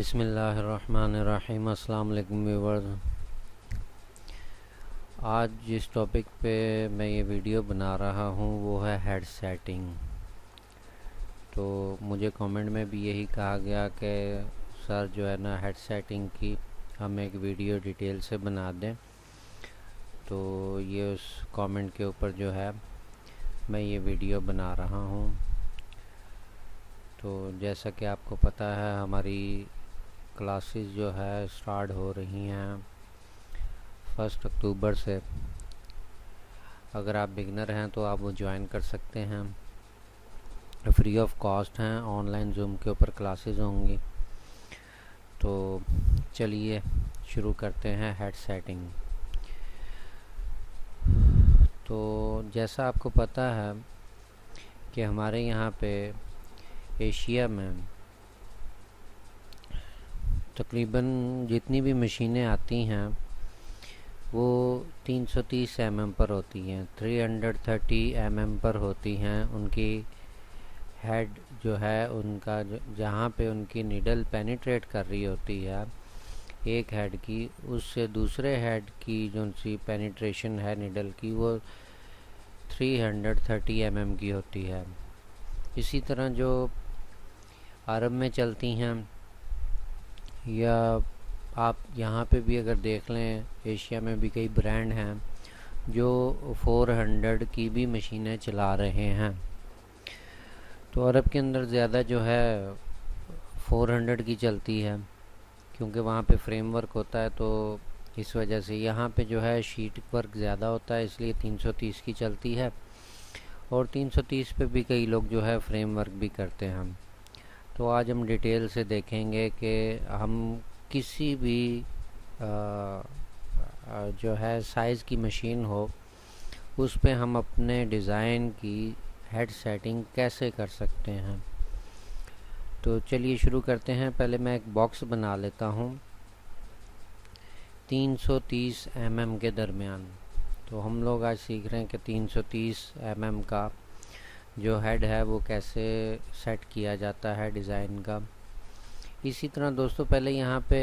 बिस्मिल्लाहिर्रहमानिर्रहीम। अस्सलाम वालेकुम व्यूअर्स। आज जिस टॉपिक पे मैं ये वीडियो बना रहा हूँ वो है हेड सेटिंग। तो मुझे कमेंट में भी यही कहा गया कि सर जो है ना हेड सेटिंग की हम एक वीडियो डिटेल से बना दें। तो ये उस कमेंट के ऊपर जो है मैं ये वीडियो बना रहा हूँ। तो जैसा कि आपको पता है हमारी क्लासेस जो है स्टार्ट हो रही हैं 1 अक्टूबर से। अगर आप बिगनर हैं तो आप वो ज्वाइन कर सकते हैं, फ्री ऑफ कॉस्ट हैं। ऑनलाइन जूम के ऊपर क्लासेस होंगी। तो चलिए शुरू करते हैं हेड सेटिंग। तो जैसा आपको पता है कि हमारे यहाँ पे एशिया में तकरीबन जितनी भी मशीनें आती हैं वो 330 mm पर होती हैं, 330 mm पर होती हैं। उनकी हेड जो है उनका जहाँ पे उनकी निडल पेनिट्रेट कर रही होती है एक हेड की, उससे दूसरे हेड की जो सी पेनिट्रेशन है निडल की वो 330 mm की होती है। इसी तरह जो अरब में चलती हैं या आप यहाँ पे भी अगर देख लें एशिया में भी कई ब्रांड हैं जो 400 की भी मशीनें चला रहे हैं। तो अरब के अंदर ज़्यादा जो है 400 की चलती है क्योंकि वहाँ पे फ्रेमवर्क होता है। तो इस वजह से यहाँ पे जो है शीट वर्क ज़्यादा होता है, इसलिए 330 की चलती है। और 330 पे भी कई लोग जो है फ्रेमवर्क भी करते हैं। तो आज हम डिटेल से देखेंगे कि हम किसी भी जो है साइज़ की मशीन हो उस पे हम अपने डिज़ाइन की हेड सेटिंग कैसे कर सकते हैं। तो चलिए शुरू करते हैं। पहले मैं एक बॉक्स बना लेता हूँ 330 mm के दरमियान। तो हम लोग आज सीख रहे हैं कि 330 mm का जो हेड है वो कैसे सेट किया जाता है डिज़ाइन का। इसी तरह दोस्तों पहले यहाँ पे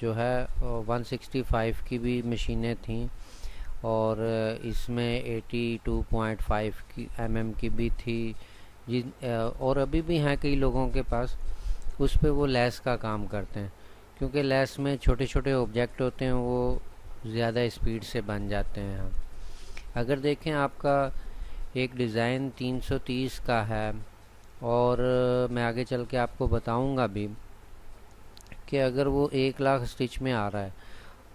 जो है 165 की भी मशीनें थीं और इसमें 82.5 की mm की भी थी और अभी भी हैं कई लोगों के पास। उस पे वो लेस का काम करते हैं क्योंकि लेस में छोटे छोटे ऑब्जेक्ट होते हैं, वो ज़्यादा स्पीड से बन जाते हैं। अगर देखें आपका एक डिज़ाइन 330 का है और मैं आगे चल के आपको बताऊंगा भी कि अगर वो 1 लाख स्टिच में आ रहा है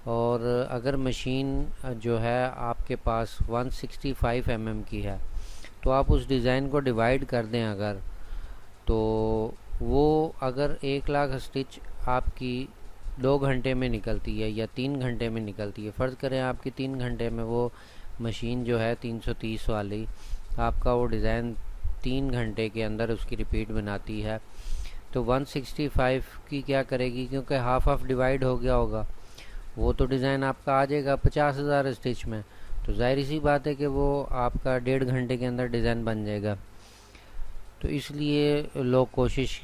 और अगर मशीन जो है आपके पास 165 mm की है तो आप उस डिज़ाइन को डिवाइड कर दें अगर, तो वो अगर 1 लाख स्टिच आपकी 2 घंटे में निकलती है या 3 घंटे में निकलती है, फ़र्ज़ करें आपकी 3 घंटे में वो मशीन जो है 330 वाली आपका वो डिज़ाइन 3 घंटे के अंदर उसकी रिपीट बनाती है, तो 165 की क्या करेगी क्योंकि हाफ ऑफ डिवाइड हो गया होगा, वो तो डिज़ाइन आपका आ जाएगा 50,000 स्टिच में। तो ज़ाहिर सी बात है कि वो आपका 1.5 घंटे के अंदर डिज़ाइन बन जाएगा। तो इसलिए लोग कोशिश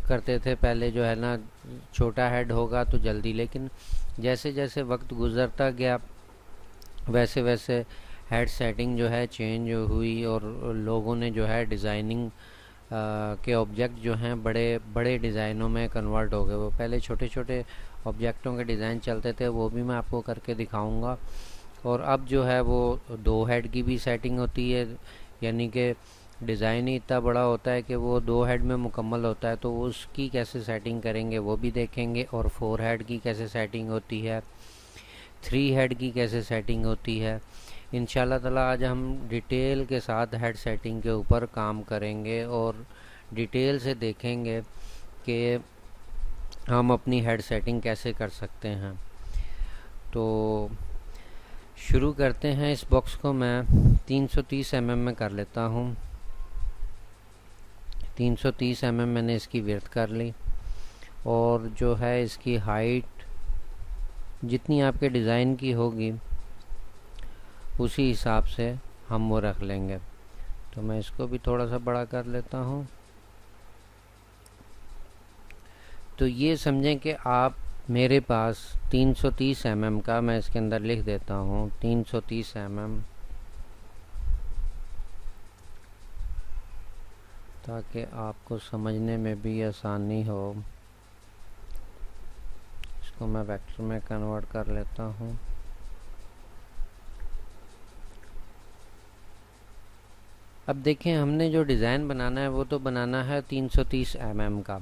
करते थे पहले जो है ना छोटा हेड होगा तो जल्दी, लेकिन जैसे जैसे वक्त गुज़रता गया वैसे वैसे हेड सेटिंग जो है चेंज हुई और लोगों ने जो है डिज़ाइनिंग के ऑब्जेक्ट जो हैं बड़े बड़े डिज़ाइनों में कन्वर्ट हो गए। वो पहले छोटे छोटे ऑब्जेक्टों के डिज़ाइन चलते थे, वो भी मैं आपको करके दिखाऊंगा। और अब जो है वो 2 हेड की भी सेटिंग होती है, यानी कि डिज़ाइन ही इतना बड़ा होता है कि वो 2 हेड में मुकम्मल होता है। तो उसकी कैसे सेटिंग करेंगे वो भी देखेंगे। और 4 हेड की कैसे सेटिंग होती है, 3 हेड की कैसे सेटिंग होती है। इंशाल्लाह ताला आज हम डिटेल के साथ हेड सेटिंग के ऊपर काम करेंगे और डिटेल से देखेंगे कि हम अपनी हेड सेटिंग कैसे कर सकते हैं। तो शुरू करते हैं। इस बॉक्स को मैं 330 mm में कर लेता हूँ। 330 mm मैंने इसकी विड्थ कर ली और जो है इसकी हाइट जितनी आपके डिज़ाइन की होगी उसी हिसाब से हम वो रख लेंगे। तो मैं इसको भी थोड़ा सा बड़ा कर लेता हूँ। तो ये समझें कि आप मेरे पास 330 mm का, मैं इसके अंदर लिख देता हूँ 330 mm, ताकि आपको समझने में भी आसानी हो। इसको मैं वेक्टर में कन्वर्ट कर लेता हूँ। अब देखें, हमने जो डिज़ाइन बनाना है वो तो बनाना है 330 mm का।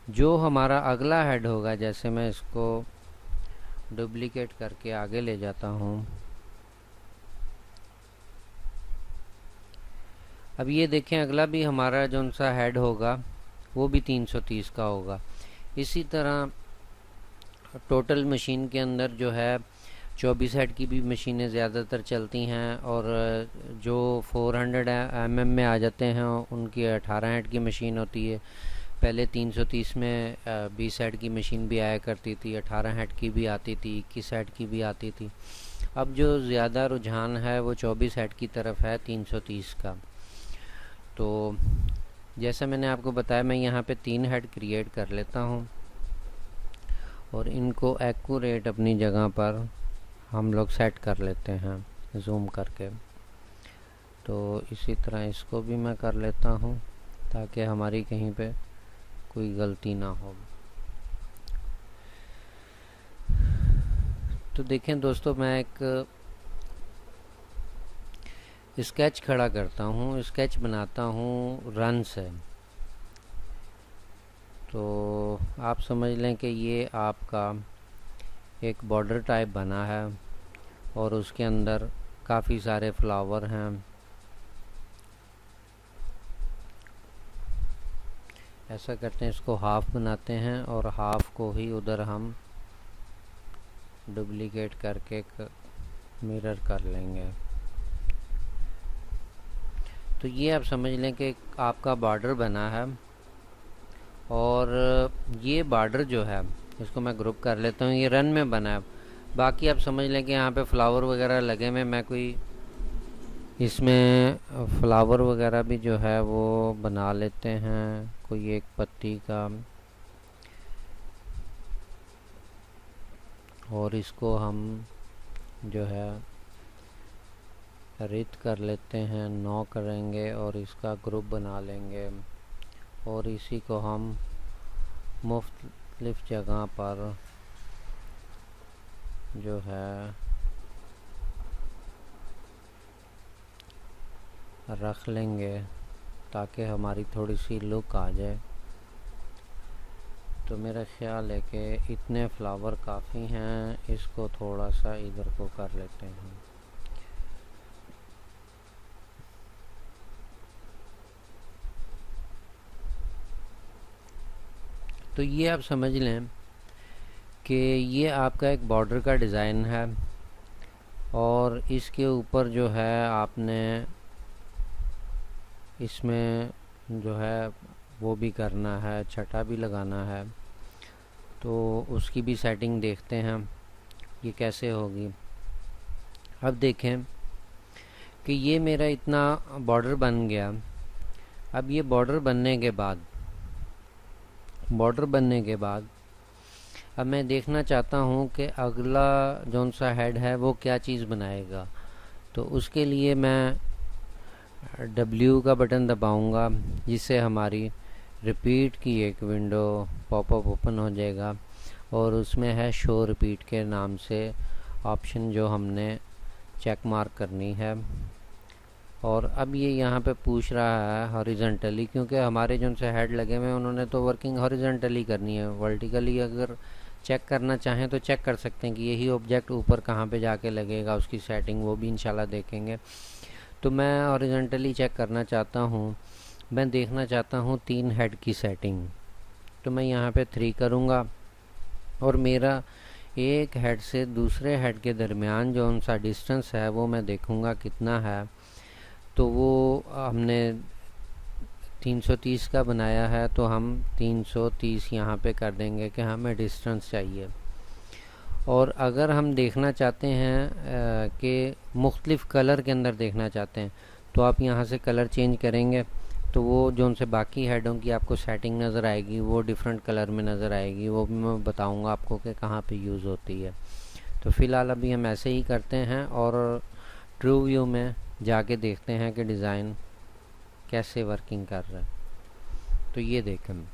जो हमारा अगला हेड होगा, जैसे मैं इसको डुप्लीकेट करके आगे ले जाता हूँ, अब ये देखें अगला भी हमारा जो सा हेड होगा वो भी 330 का होगा। इसी तरह टोटल मशीन के अंदर जो है 24 हेड की भी मशीनें ज़्यादातर चलती हैं, और जो 400 mm में आ जाते हैं उनकी 18 हेड की मशीन होती है। पहले 330 में 20 हेड की मशीन भी आया करती थी, 18 हेड की भी आती थी, 21 हेड की भी आती थी। अब जो ज़्यादा रुझान है वो 24 हेड की तरफ है 330 का। तो जैसा मैंने आपको बताया, मैं यहाँ पे 3 हेड क्रिएट कर लेता हूँ और इनको एक्यूरेट अपनी जगह पर हम लोग सेट कर लेते हैं जूम करके। तो इसी तरह इसको भी मैं कर लेता हूँ ताकि हमारी कहीं पे कोई गलती ना हो। तो देखें दोस्तों, मैं एक स्केच खड़ा करता हूँ, स्केच बनाता हूँ रन से। तो आप समझ लें कि ये आपका एक बॉर्डर टाइप बना है और उसके अंदर काफ़ी सारे फ्लावर हैं। ऐसा करते हैं, इसको हाफ बनाते हैं और हाफ को ही उधर हम डुप्लीकेट करके मिरर कर लेंगे। तो ये आप समझ लें कि आपका बॉर्डर बना है, और ये बॉर्डर जो है इसको मैं ग्रुप कर लेता हूँ, ये रन में बना है। बाकी आप समझ लें कि यहाँ पे फ्लावर वगैरह लगे हुए, मैं कोई इसमें फ्लावर वगैरह भी जो है वो बना लेते हैं, कोई एक पत्ती का, और इसको हम जो है रित कर लेते हैं, 9 करेंगे और इसका ग्रुप बना लेंगे, और इसी को हम मुख्तलिफ जगह पर जो है रख लेंगे ताकि हमारी थोड़ी सी लुक आ जाए। तो मेरा ख्याल है कि इतने फ्लावर काफ़ी हैं, इसको थोड़ा सा इधर को कर लेते हैं। तो ये आप समझ लें कि ये आपका एक बॉर्डर का डिज़ाइन है, और इसके ऊपर जो है आपने इसमें जो है वो भी करना है, छटा भी लगाना है। तो उसकी भी सेटिंग देखते हैं ये कैसे होगी। अब देखें कि ये मेरा इतना बॉर्डर बन गया। अब ये बॉर्डर बनने के बाद अब मैं देखना चाहता हूँ कि अगला जौन सा हेड है वो क्या चीज़ बनाएगा। तो उसके लिए मैं W का बटन दबाऊंगा, जिससे हमारी रिपीट की एक विंडो पॉपअप ओपन हो जाएगा, और उसमें है शो रिपीट के नाम से ऑप्शन जो हमने चेक मार्क करनी है। और अब ये यहाँ पे पूछ रहा है हॉरिजॉन्टली, क्योंकि हमारे जो से हेड लगे हुए हैं उन्होंने तो वर्किंग हॉरिजॉन्टली करनी है। वर्टिकली अगर चेक करना चाहें तो चेक कर सकते हैं कि यही ऑब्जेक्ट ऊपर कहाँ पे जाके लगेगा, उसकी सेटिंग वो भी इंशाल्लाह देखेंगे। तो मैं हॉरिजॉन्टली चेक करना चाहता हूँ, मैं देखना चाहता हूँ 3 हेड की सेटिंग। तो मैं यहाँ पे 3 करूँगा, और मेरा एक हेड से दूसरे हेड के दरमियान जो उनका डिस्टेंस है वो मैं देखूँगा कितना है। तो वो हमने 330 का बनाया है, तो हम 330 यहाँ पे कर देंगे कि हमें डिस्टेंस चाहिए। और अगर हम देखना चाहते हैं कि मुख्तलिफ कलर के अंदर देखना चाहते हैं, तो आप यहाँ से कलर चेंज करेंगे तो वो जो उनसे बाकी हेडों की आपको सेटिंग नज़र आएगी, वो डिफरेंट कलर में नज़र आएगी, वो भी मैं बताऊंगा आपको कि कहाँ पे यूज़ होती है। तो फ़िलहाल अभी हम ऐसे ही करते हैं और ट्रू व्यू में जाके देखते हैं कि डिज़ाइन कैसे वर्किंग कर रहा है। तो ये देखें,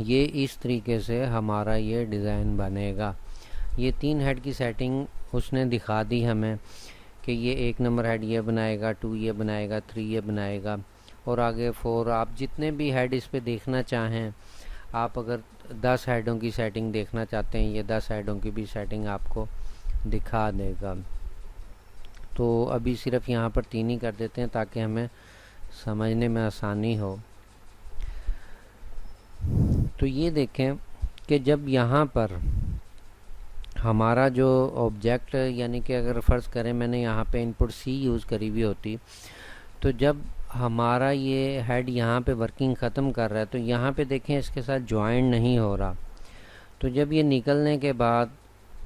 ये इस तरीके से हमारा ये डिज़ाइन बनेगा। ये 3 हेड की सेटिंग उसने दिखा दी हमें कि ये 1 नंबर हेड ये बनाएगा, 2 ये बनाएगा, 3 ये बनाएगा और आगे 4। आप जितने भी हेड इस पे देखना चाहें, आप अगर 10 हेडों की सेटिंग देखना चाहते हैं, ये 10 हेडों की भी सेटिंग आपको दिखा देगा। तो अभी सिर्फ यहाँ पर 3 ही कर देते हैं ताकि हमें समझने में आसानी हो। तो ये देखें कि जब यहाँ पर हमारा जो ऑब्जेक्ट, यानी कि अगर फ़र्ज़ करें मैंने यहाँ पे इनपुट सी यूज़ करी हुई होती, तो जब हमारा ये हेड यहाँ पे वर्किंग ख़त्म कर रहा है तो यहाँ पे देखें इसके साथ जॉइंट नहीं हो रहा। तो जब ये निकलने के बाद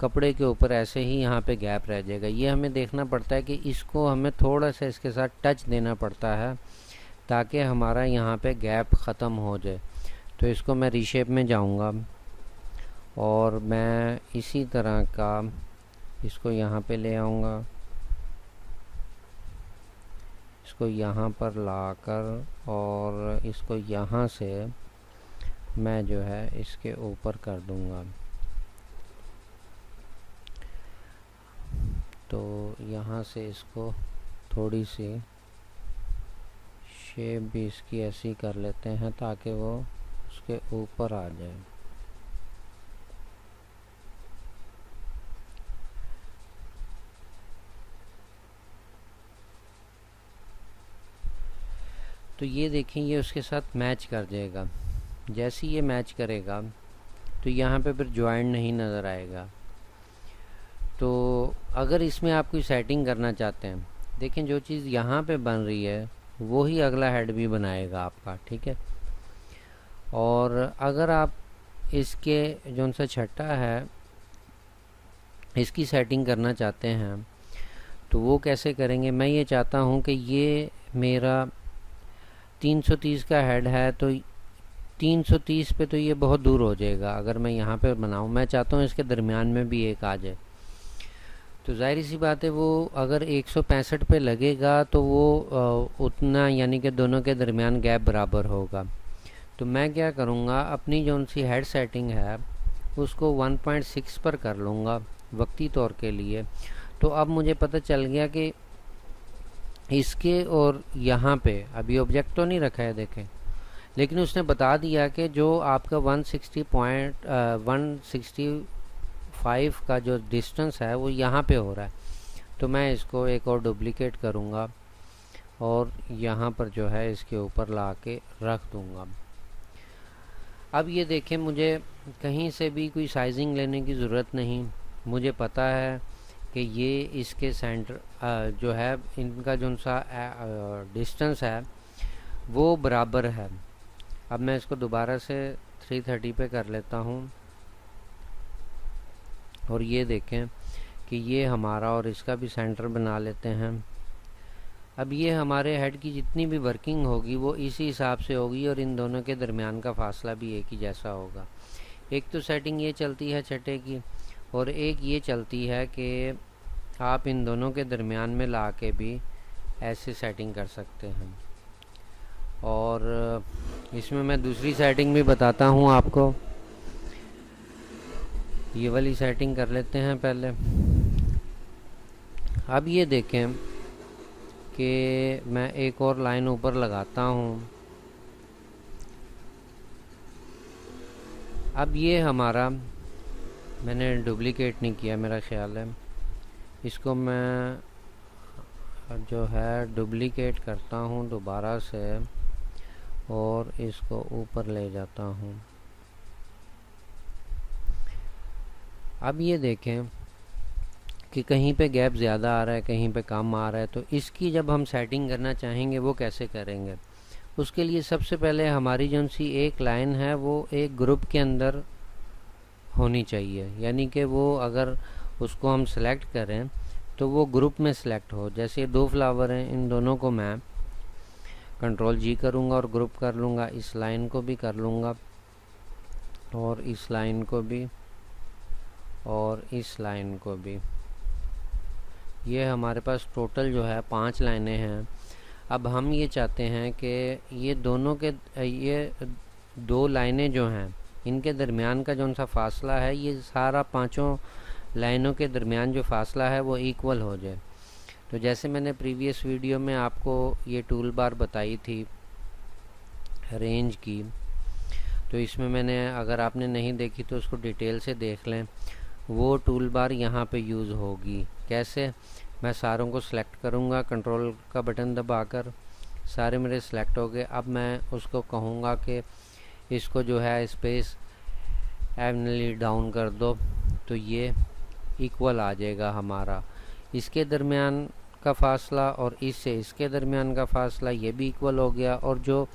कपड़े के ऊपर ऐसे ही यहाँ पे गैप रह जाएगा। ये हमें देखना पड़ता है कि इसको हमें थोड़ा सा इसके साथ टच देना पड़ता है ताकि हमारा यहाँ पे गैप ख़त्म हो जाए। तो इसको मैं रीशेप में जाऊँगा और मैं इसी तरह का इसको यहाँ पे ले आऊँगा, इसको यहाँ पर लाकर और इसको यहाँ से मैं जो है इसके ऊपर कर दूँगा। तो यहाँ से इसको थोड़ी सी शेप भी इसकी ऐसी कर लेते हैं ताकि वो उसके ऊपर आ जाए। तो ये देखें ये उसके साथ मैच कर जाएगा। जैसे ये मैच करेगा तो यहाँ पे फिर जॉइंट नहीं नज़र आएगा। तो अगर इसमें आप कोई सेटिंग करना चाहते हैं, देखें जो चीज़ यहाँ पे बन रही है वो ही अगला हेड भी बनाएगा आपका, ठीक है। और अगर आप इसके जो सा छठा है इसकी सेटिंग करना चाहते हैं तो वो कैसे करेंगे। मैं ये चाहता हूँ कि ये मेरा 330 का हेड है, तो 330 पे तो ये बहुत दूर हो जाएगा। अगर मैं यहाँ पे बनाऊँ, मैं चाहता हूँ इसके दरमियान में भी एक आ जाए। तो जाहिर सी बात है वो अगर 165 पे लगेगा तो वो उतना, यानी कि दोनों के दरमियान गैप बराबर होगा। तो मैं क्या करूँगा, अपनी जो सी हेड सेटिंग है उसको 1.6 पर कर लूँगा वक्ती तौर के लिए। तो अब मुझे पता चल गया कि इसके और यहाँ पे अभी ऑब्जेक्ट तो नहीं रखा है देखें, लेकिन उसने बता दिया कि जो आपका 165 का जो डिस्टेंस है वो यहाँ पे हो रहा है। तो मैं इसको एक और डुप्लीकेट करूँगा और यहाँ पर जो है इसके ऊपर ला के रख दूँगा। अब ये देखें मुझे कहीं से भी कोई साइजिंग लेने की ज़रूरत नहीं। मुझे पता है कि ये इसके सेंटर जो है इनका जो सा डिस्टेंस है वो बराबर है। अब मैं इसको दोबारा से 330 पे कर लेता हूँ और ये देखें कि ये हमारा और इसका भी सेंटर बना लेते हैं। अब ये हमारे हेड की जितनी भी वर्किंग होगी वो इसी हिसाब से होगी और इन दोनों के दरमियान का फासला भी एक ही जैसा होगा। एक तो सेटिंग ये चलती है छठे की और एक ये चलती है कि आप इन दोनों के दरमियान में ला के भी ऐसे सेटिंग कर सकते हैं। और इसमें मैं दूसरी सेटिंग भी बताता हूँ आपको। ये वाली सेटिंग कर लेते हैं पहले। अब ये देखें कि मैं एक और लाइन ऊपर लगाता हूँ। अब ये हमारा, मैंने डुप्लीकेट नहीं किया मेरा ख्याल है, इसको मैं जो है डुप्लीकेट करता हूँ दोबारा से और इसको ऊपर ले जाता हूँ। अब ये देखें कि कहीं पे गैप ज़्यादा आ रहा है, कहीं पे कम आ रहा है। तो इसकी जब हम सेटिंग करना चाहेंगे वो कैसे करेंगे, उसके लिए सबसे पहले हमारी जो सी एक लाइन है वो एक ग्रुप के अंदर होनी चाहिए, यानी कि वो अगर उसको हम सेलेक्ट करें तो वो ग्रुप में सेलेक्ट हो। जैसे 2 फ्लावर हैं, इन दोनों को मैं कंट्रोल जी करूँगा और ग्रुप कर लूँगा, इस लाइन को भी कर लूँगा और इस लाइन को भी और इस लाइन को भी। ये हमारे पास टोटल जो है 5 लाइनें हैं। अब हम ये चाहते हैं कि ये दोनों के ये 2 लाइनें जो हैं इनके दरमियान का जो सा फासला है, ये सारा 5 लाइनों के दरमियान जो फासला है वो इक्वल हो जाए। तो जैसे मैंने प्रीवियस वीडियो में आपको ये टूल बार बताई थी रेंज की, तो इसमें मैंने, अगर आपने नहीं देखी तो उसको डिटेल से देख लें। वो टूल बार यहाँ पे यूज़ होगी। कैसे? मैं सारों को सिलेक्ट करूँगा कंट्रोल का बटन दबाकर, सारे मेरे सिलेक्ट हो गए। अब मैं उसको कहूँगा कि इसको जो है स्पेस एवनली डाउन कर दो, तो ये इक्वल आ जाएगा हमारा। इसके दरमियान का फासला और इसके दरमियान का फासला ये भी इक्वल हो गया, और जो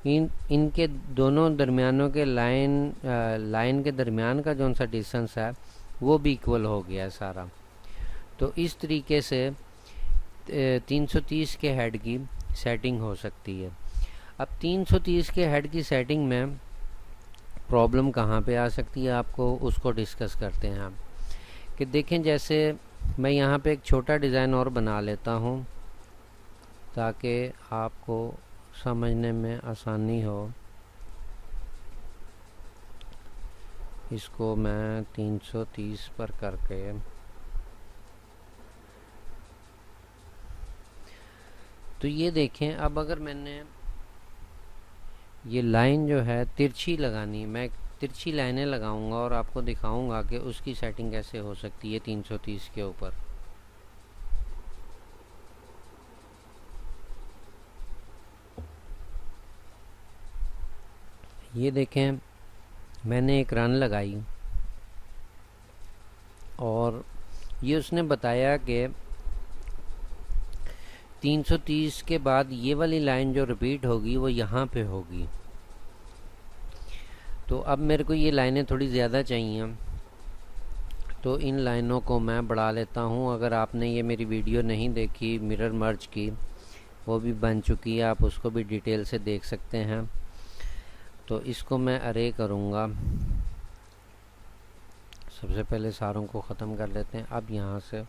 इनके दोनों दरमियानों के लाइन के दरमियान का जो सा डिस्टेंस है वो भी इक्वल हो गया सारा। तो इस तरीके से 330 के हेड की सेटिंग हो सकती है। अब 330 के हेड की सेटिंग में प्रॉब्लम कहाँ पे आ सकती है, आपको उसको डिस्कस करते हैं हम। कि देखें, जैसे मैं यहाँ पे एक छोटा डिज़ाइन और बना लेता हूँ ताकि आपको समझने में आसानी हो। इसको मैं 330 पर करके, तो ये देखें, अब अगर मैंने ये लाइन जो है तिरछी लगानी, मैं तिरछी लाइनें लगाऊंगा और आपको दिखाऊंगा कि उसकी सेटिंग कैसे हो सकती है 330 के ऊपर। ये देखें, मैंने एक रन लगाई और ये उसने बताया कि 330 के बाद ये वाली लाइन जो रिपीट होगी वो यहाँ पे होगी। तो अब मेरे को ये लाइनें थोड़ी ज़्यादा चाहिए, तो इन लाइनों को मैं बढ़ा लेता हूँ। अगर आपने ये मेरी वीडियो नहीं देखी मिरर मर्ज की, वो भी बन चुकी है, आप उसको भी डिटेल से देख सकते हैं। तो इसको मैं अरे करूँगा। सबसे पहले सारों को ख़त्म कर लेते हैं। अब यहाँ से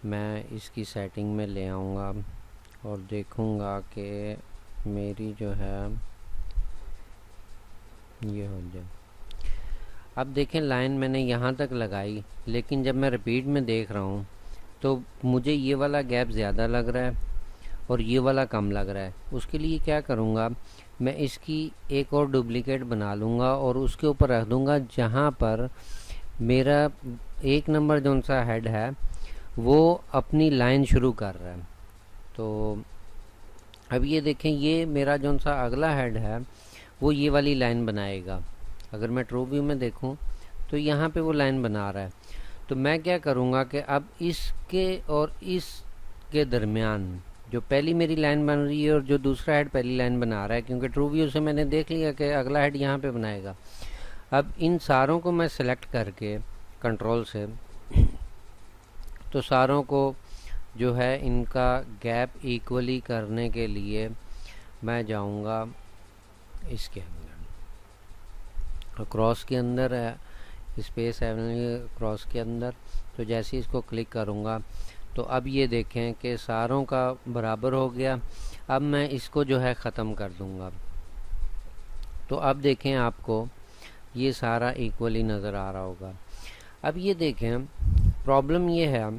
मैं इसकी सेटिंग में ले आऊँगा और देखूँगा कि मेरी जो है ये हो जाए। अब देखें, लाइन मैंने यहाँ तक लगाई, लेकिन जब मैं रिपीट में देख रहा हूँ तो मुझे ये वाला गैप ज़्यादा लग रहा है और ये वाला कम लग रहा है। उसके लिए क्या करूँगा, मैं इसकी एक और डुप्लीकेट बना लूँगा और उसके ऊपर रख दूँगा जहाँ पर मेरा 1 नंबर जो सा हेड है वो अपनी लाइन शुरू कर रहा है। तो अब ये देखें, ये मेरा जो सा अगला हेड है वो ये वाली लाइन बनाएगा। अगर मैं ट्रू व्यू में देखूं तो यहाँ पे वो लाइन बना रहा है। तो मैं क्या करूँगा कि अब इसके और इसके दरमियान जो पहली मेरी लाइन बन रही है और जो दूसरा हेड पहली लाइन बना रहा है, क्योंकि ट्रू व्यू से मैंने देख लिया कि अगला हेड यहाँ पे बनाएगा। अब इन सारों को मैं सेलेक्ट करके कंट्रोल से, तो सारों को जो है इनका गैप इक्वली करने के लिए मैं जाऊंगा इसके अंदर, क्रॉस के अंदर है, स्पेस है क्रॉस के अंदर। तो जैसे ही इसको क्लिक करूंगा तो अब ये देखें कि सारों का बराबर हो गया। अब मैं इसको जो है ख़त्म कर दूंगा। तो अब देखें, आपको ये सारा इक्वली नज़र आ रहा होगा। अब ये देखें, प्रॉब्लम ये है,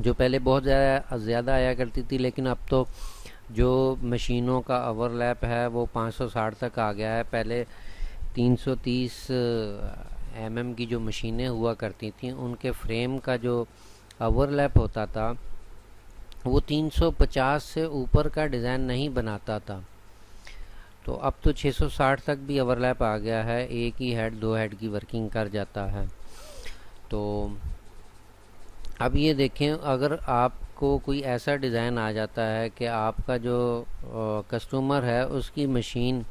जो पहले बहुत ज़्यादा आया करती थी, लेकिन अब तो जो मशीनों का ओवरलैप है वो 560 तक आ गया है। पहले 330 mm की जो मशीनें हुआ करती थी उनके फ्रेम का जो ओवरलैप होता था वो 350 से ऊपर का डिज़ाइन नहीं बनाता था। तो अब तो 660 तक भी ओवरलैप आ गया है, एक ही हेड 2 हेड की वर्किंग कर जाता है। तो अब ये देखें, अगर आपको कोई ऐसा डिज़ाइन आ जाता है कि आपका जो कस्टमर है उसकी मशीन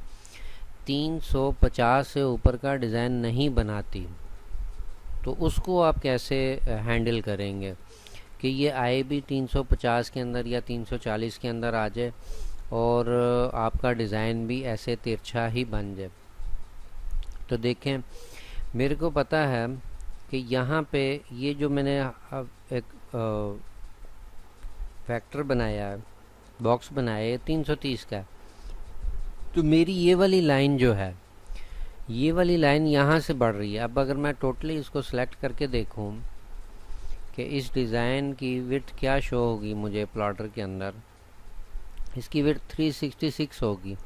350 से ऊपर का डिज़ाइन नहीं बनाती, तो उसको आप कैसे हैंडल करेंगे। कि ये आए भी 350 के अंदर या 340 के अंदर आ जाए और आपका डिज़ाइन भी ऐसे तिरछा ही बन जाए। तो देखें, मेरे को पता है कि यहाँ पे ये जो मैंने अब एक फैक्टर बनाया है, बॉक्स बनाया है 330 का, तो मेरी ये वाली लाइन जो है, ये वाली लाइन यहाँ से बढ़ रही है। अब अगर मैं टोटली इसको सेलेक्ट करके देखूँ कि इस डिज़ाइन की विड्थ क्या शो होगी मुझे प्लॉटर के अंदर, इसकी विड्थ 366 होगी।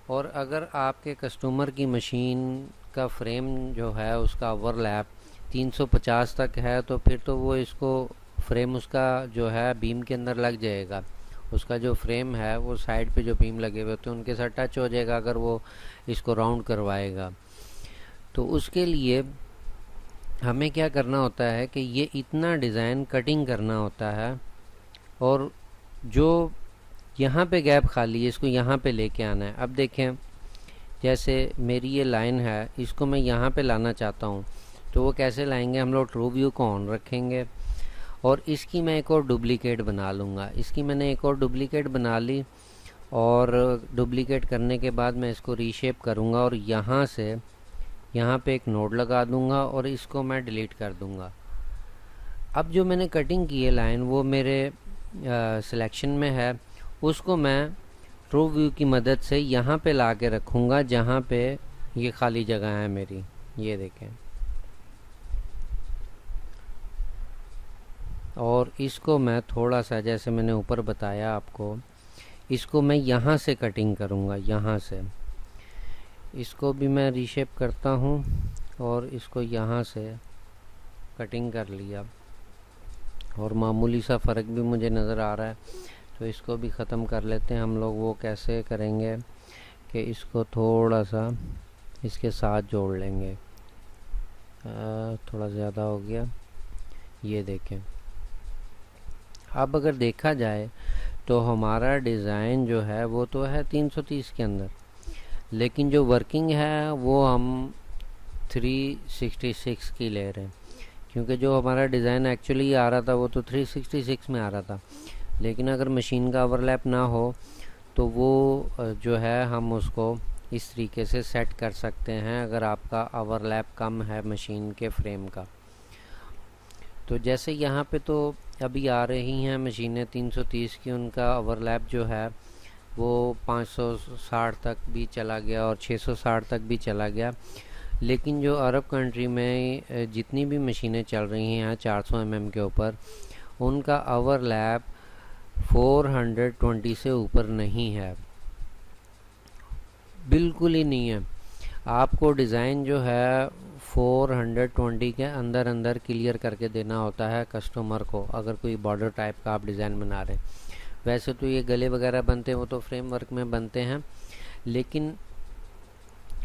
और अगर आपके कस्टमर की मशीन का फ्रेम जो है उसका ओवरलैप 350 तक है, तो फिर तो वो इसको फ्रेम उसका जो है बीम के अंदर लग जाएगा। उसका जो फ्रेम है वो साइड पे जो बीम लगे हुए होते हैं उनके साथ टच हो जाएगा अगर वो इसको राउंड करवाएगा। तो उसके लिए हमें क्या करना होता है कि ये इतना डिज़ाइन कटिंग करना होता है, और जो यहाँ पे गैप खाली है इसको यहाँ पे लेके आना है। अब देखें, जैसे मेरी ये लाइन है, इसको मैं यहाँ पे लाना चाहता हूँ, तो वो कैसे लाएंगे? हम लोग ट्रू व्यू को ऑन रखेंगे और इसकी मैं एक और डुप्लीकेट बना लूँगा। इसकी मैंने एक और डुप्लीकेट बना ली, और डुप्लीकेट करने के बाद मैं इसको रीशेप करूँगा और यहाँ से यहाँ पे एक नोड लगा दूँगा और इसको मैं डिलीट कर दूँगा। अब जो मैंने कटिंग की है लाइन वो मेरे सिलेक्शन में है, उसको मैं ट्रू व्यू की मदद से यहाँ पे ला के रखूँगा जहाँ पे ये खाली जगह है मेरी। ये देखें, और इसको मैं थोड़ा सा, जैसे मैंने ऊपर बताया आपको, इसको मैं यहाँ से कटिंग करूँगा। यहाँ से इसको भी मैं रीशेप करता हूँ और इसको यहाँ से कटिंग कर लिया, और मामूली सा फ़र्क भी मुझे नज़र आ रहा है, तो इसको भी ख़त्म कर लेते हैं हम लोग। वो कैसे करेंगे कि इसको थोड़ा सा इसके साथ जोड़ लेंगे। थोड़ा ज़्यादा हो गया। ये देखें, अब अगर देखा जाए तो हमारा डिज़ाइन जो है वो तो है 330 के अंदर, लेकिन जो वर्किंग है वो हम 366 की ले रहे हैं, क्योंकि जो हमारा डिज़ाइन एक्चुअली आ रहा था वो तो 366 में आ रहा था। लेकिन अगर मशीन का ओवरलैप ना हो तो वो जो है हम उसको इस तरीके से सेट कर सकते हैं अगर आपका ओवरलैप कम है मशीन के फ्रेम का। तो जैसे यहाँ पे तो अभी आ रही हैं मशीनें 330 की, उनका ओवरलैप जो है वो 560 तक भी चला गया और 660 तक भी चला गया। लेकिन जो अरब कंट्री में जितनी भी मशीनें चल रही हैं 400 mm के ऊपर, उनका ओवरलैप 420 से ऊपर नहीं है, बिल्कुल ही नहीं है। आपको डिज़ाइन जो है 420 के अंदर अंदर क्लियर करके देना होता है कस्टमर को, अगर कोई बॉर्डर टाइप का आप डिज़ाइन बना रहे। वैसे तो ये गले वगैरह बनते हैं वो तो फ्रेमवर्क में बनते हैं, लेकिन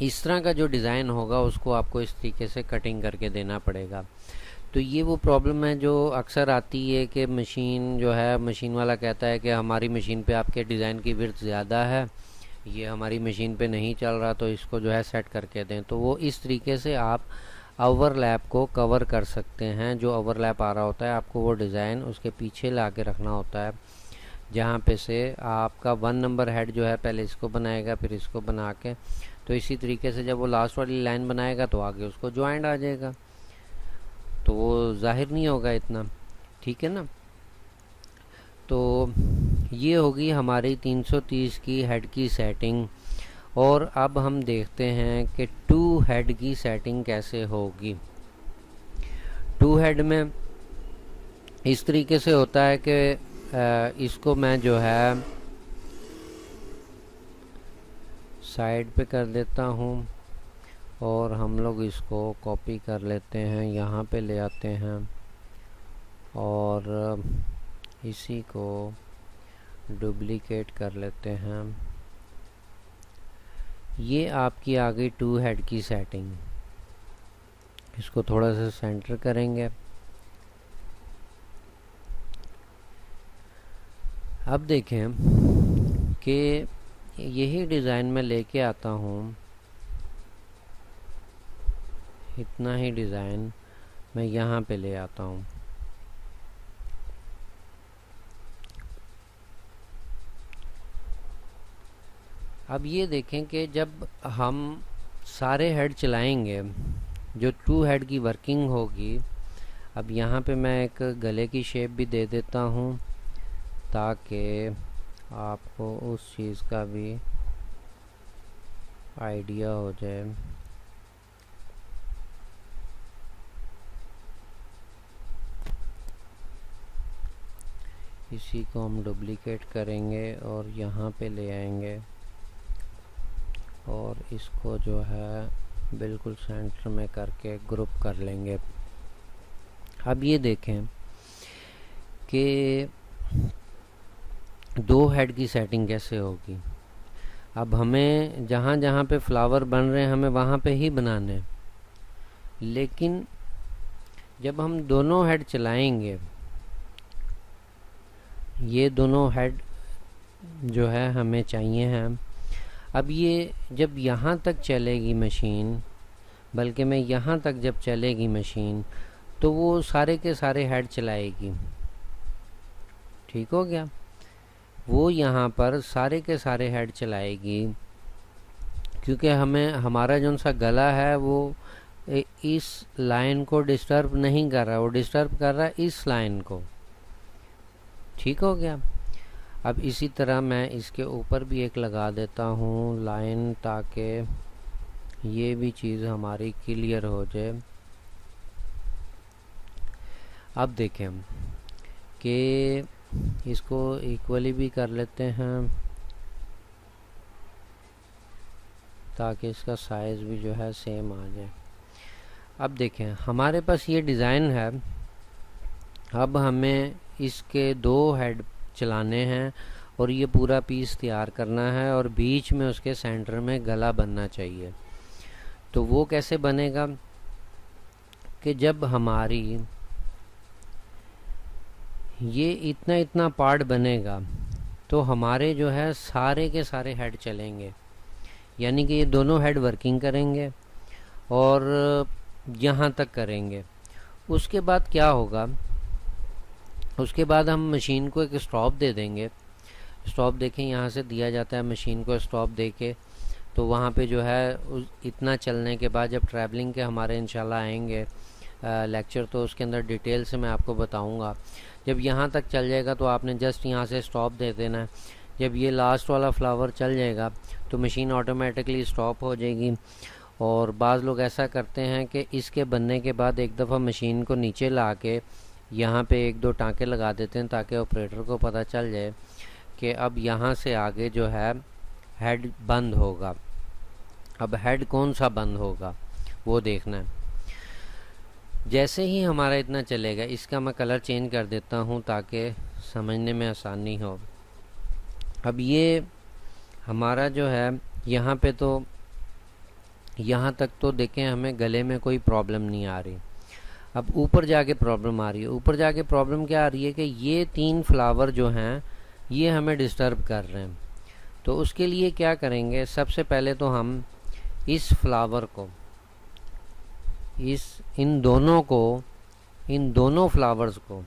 इस तरह का जो डिज़ाइन होगा उसको आपको इस तरीके से कटिंग करके देना पड़ेगा। तो ये वो प्रॉब्लम है जो अक्सर आती है कि मशीन जो है, मशीन वाला कहता है कि हमारी मशीन पे आपके डिज़ाइन की विड्थ ज़्यादा है, ये हमारी मशीन पे नहीं चल रहा, तो इसको जो है सेट करके दें। तो वो इस तरीके से आप ओवरलैप को कवर कर सकते हैं। जो ओवरलैप आ रहा होता है आपको वो डिज़ाइन उसके पीछे ला के रखना होता है, जहाँ पे से आपका 1 नंबर हेड जो है पहले इसको बनाएगा फिर इसको बना के, तो इसी तरीके से जब वो लास्ट वाली लाइन बनाएगा तो आगे उसको जॉइंट आ जाएगा, तो वो ज़ाहिर नहीं होगा इतना। ठीक है ना। तो ये होगी हमारी 330 की हेड की सेटिंग। और अब हम देखते हैं कि 2 हेड की सेटिंग कैसे होगी। 2 हेड में इस तरीके से होता है कि इसको मैं जो है साइड पे कर देता हूँ और हम लोग इसको कॉपी कर लेते हैं, यहाँ पे ले आते हैं और इसी को डुप्लीकेट कर लेते हैं। ये आपकी आ गई 2 हेड की सेटिंग। इसको थोड़ा सा सेंटर करेंगे। अब देखें कि यही डिज़ाइन मैं लेके आता हूँ, इतना ही डिज़ाइन मैं यहाँ पे ले आता हूँ। अब ये देखें कि जब हम सारे हेड चलाएंगे, जो 2 हेड की वर्किंग होगी। अब यहाँ पे मैं एक गले की शेप भी दे देता हूँ ताकि आपको उस चीज़ का भी आइडिया हो जाए। इसी को हम डुप्लीकेट करेंगे और यहाँ पे ले आएंगे और इसको जो है बिल्कुल सेंटर में करके ग्रुप कर लेंगे। अब ये देखें कि 2 हेड की सेटिंग कैसे होगी। अब हमें जहाँ जहाँ पे फ्लावर बन रहे हैं हमें वहाँ पे ही बनाने हैं, लेकिन जब हम दोनों हेड चलाएंगे, ये दोनों हेड जो है हमें चाहिए हैं। अब ये जब यहाँ तक चलेगी मशीन, बल्कि मैं यहाँ तक जब चलेगी मशीन, तो वो सारे के सारे हेड चलाएगी। ठीक हो गया, वो यहाँ पर सारे के सारे हेड चलाएगी, क्योंकि हमें हमारा जो सा गला है वो इस लाइन को डिस्टर्ब नहीं कर रहा, वो डिस्टर्ब कर रहा है इस लाइन को। ठीक हो गया। अब इसी तरह मैं इसके ऊपर भी एक लगा देता हूँ लाइन, ताकि ये भी चीज़ हमारी क्लियर हो जाए। अब देखें हम कि इसको इक्वली भी कर लेते हैं ताकि इसका साइज़ भी जो है सेम आ जाए। अब देखें हमारे पास ये डिज़ाइन है। अब हमें इसके 2 हेड चलाने हैं और ये पूरा पीस तैयार करना है और बीच में उसके सेंटर में गला बनना चाहिए। तो वो कैसे बनेगा कि जब हमारी ये इतना पार्ट बनेगा तो हमारे जो है सारे के सारे हेड चलेंगे, यानी कि ये दोनों हेड वर्किंग करेंगे और यहाँ तक करेंगे। उसके बाद क्या होगा, उसके बाद हम मशीन को एक स्टॉप दे देंगे। स्टॉप देखें यहाँ से दिया जाता है मशीन को स्टॉप दे के, तो वहाँ पे जो है इतना चलने के बाद जब ट्रैवलिंग के हमारे इंशाल्लाह आएंगे लेक्चर, तो उसके अंदर डिटेल से मैं आपको बताऊंगा। जब यहाँ तक चल जाएगा तो आपने जस्ट यहाँ से स्टॉप दे देना है। जब ये लास्ट वाला फ्लावर चल जाएगा तो मशीन ऑटोमेटिकली स्टॉप हो जाएगी। और बाज़ लोग ऐसा करते हैं कि इसके बनने के बाद एक दफ़ा मशीन को नीचे ला के यहाँ पे 1-2 टाँके लगा देते हैं ताकि ऑपरेटर को पता चल जाए कि अब यहाँ से आगे जो है हेड बंद होगा। अब हेड कौन सा बंद होगा वो देखना है। जैसे ही हमारा इतना चलेगा, इसका मैं कलर चेंज कर देता हूँ ताकि समझने में आसानी हो। अब ये हमारा जो है यहाँ पे तो यहाँ तक तो देखें हमें गले में कोई प्रॉब्लम नहीं आ रही। अब ऊपर जाके प्रॉब्लम आ रही है। ऊपर जाके प्रॉब्लम क्या आ रही है कि ये 3 फ्लावर जो हैं ये हमें डिस्टर्ब कर रहे हैं। तो उसके लिए क्या करेंगे, सबसे पहले तो हम इस फ्लावर को, इन दोनों फ्लावर्स को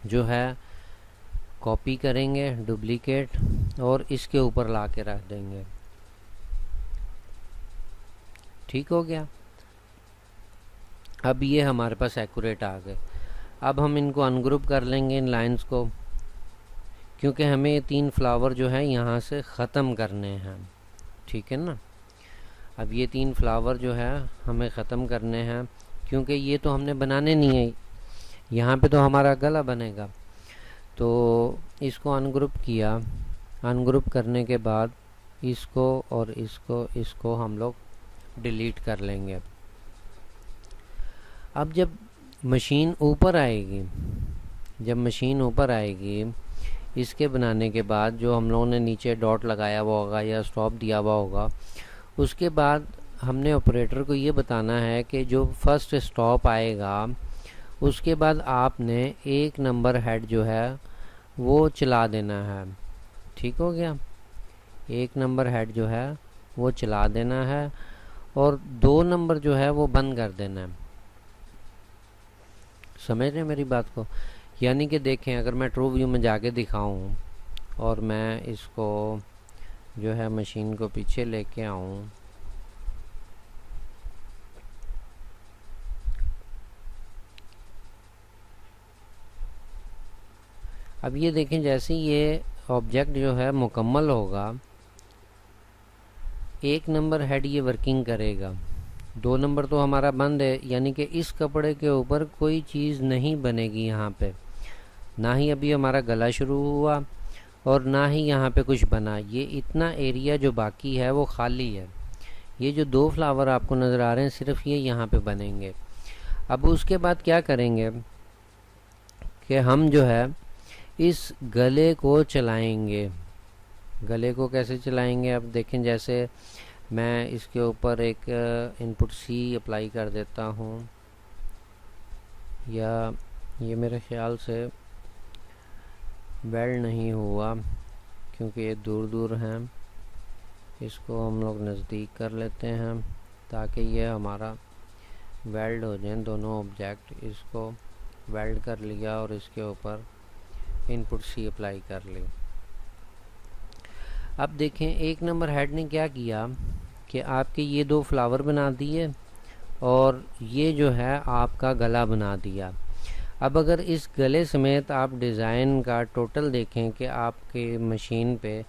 जो है कॉपी करेंगे, डुप्लीकेट, और इसके ऊपर ला के रख देंगे। ठीक हो गया। अब ये हमारे पास एक्यूरेट आ गए। अब हम इनको अनग्रुप कर लेंगे इन लाइंस को, क्योंकि हमें ये 3 फ्लावर जो है यहाँ से ख़त्म करने हैं। ठीक है ना। अब ये 3 फ्लावर जो है हमें ख़त्म करने हैं, क्योंकि ये तो हमने बनाने नहीं है, यहाँ पे तो हमारा गला बनेगा। तो इसको अनग्रुप किया। अनग्रुप करने के बाद इसको और इसको हम लोग डिलीट कर लेंगे। अब जब मशीन ऊपर आएगी, इसके बनाने के बाद जो हम लोगों ने नीचे डॉट लगाया हुआ होगा या स्टॉप दिया हुआ होगा, उसके बाद हमने ऑपरेटर को ये बताना है कि जो फर्स्ट स्टॉप आएगा उसके बाद आपने 1 नंबर हेड जो है वो चला देना है। ठीक हो गया। 1 नंबर हेड जो है वो चला देना है और 2 नंबर जो है वो बंद कर देना है। समझ रहे हैं मेरी बात को। यानी कि देखें, अगर मैं ट्रू व्यू में जाके दिखाऊं और मैं इसको जो है मशीन को पीछे लेके आऊँ। अब ये देखें, जैसे ये ऑब्जेक्ट जो है मुकम्मल होगा, 1 नंबर हेड ये वर्किंग करेगा, 2 नंबर तो हमारा बंद है, यानी कि इस कपड़े के ऊपर कोई चीज़ नहीं बनेगी यहाँ पे, ना ही अभी हमारा गला शुरू हुआ और ना ही यहाँ पे कुछ बना। ये इतना एरिया जो बाकी है वो खाली है। ये जो 2 फ्लावर आपको नज़र आ रहे हैं सिर्फ ये यहाँ पे बनेंगे। अब उसके बाद क्या करेंगे कि हम जो है इस गले को चलाएंगे। गले को कैसे चलाएंगे? अब देखें, जैसे मैं इसके ऊपर एक इनपुट सी अप्लाई कर देता हूँ, या ये मेरे ख्याल से वेल्ड नहीं हुआ क्योंकि ये दूर दूर हैं। इसको हम लोग नज़दीक कर लेते हैं ताकि ये हमारा वेल्ड हो जाए दोनों ऑब्जेक्ट। इसको वेल्ड कर लिया और इसके ऊपर इनपुट सी अप्लाई कर ली। अब देखें, 1 नंबर हेड ने क्या किया कि आपके ये 2 फ्लावर बना दिए और ये जो है आपका गला बना दिया। अब अगर इस गले समेत आप डिज़ाइन का टोटल देखें कि आपके मशीन पे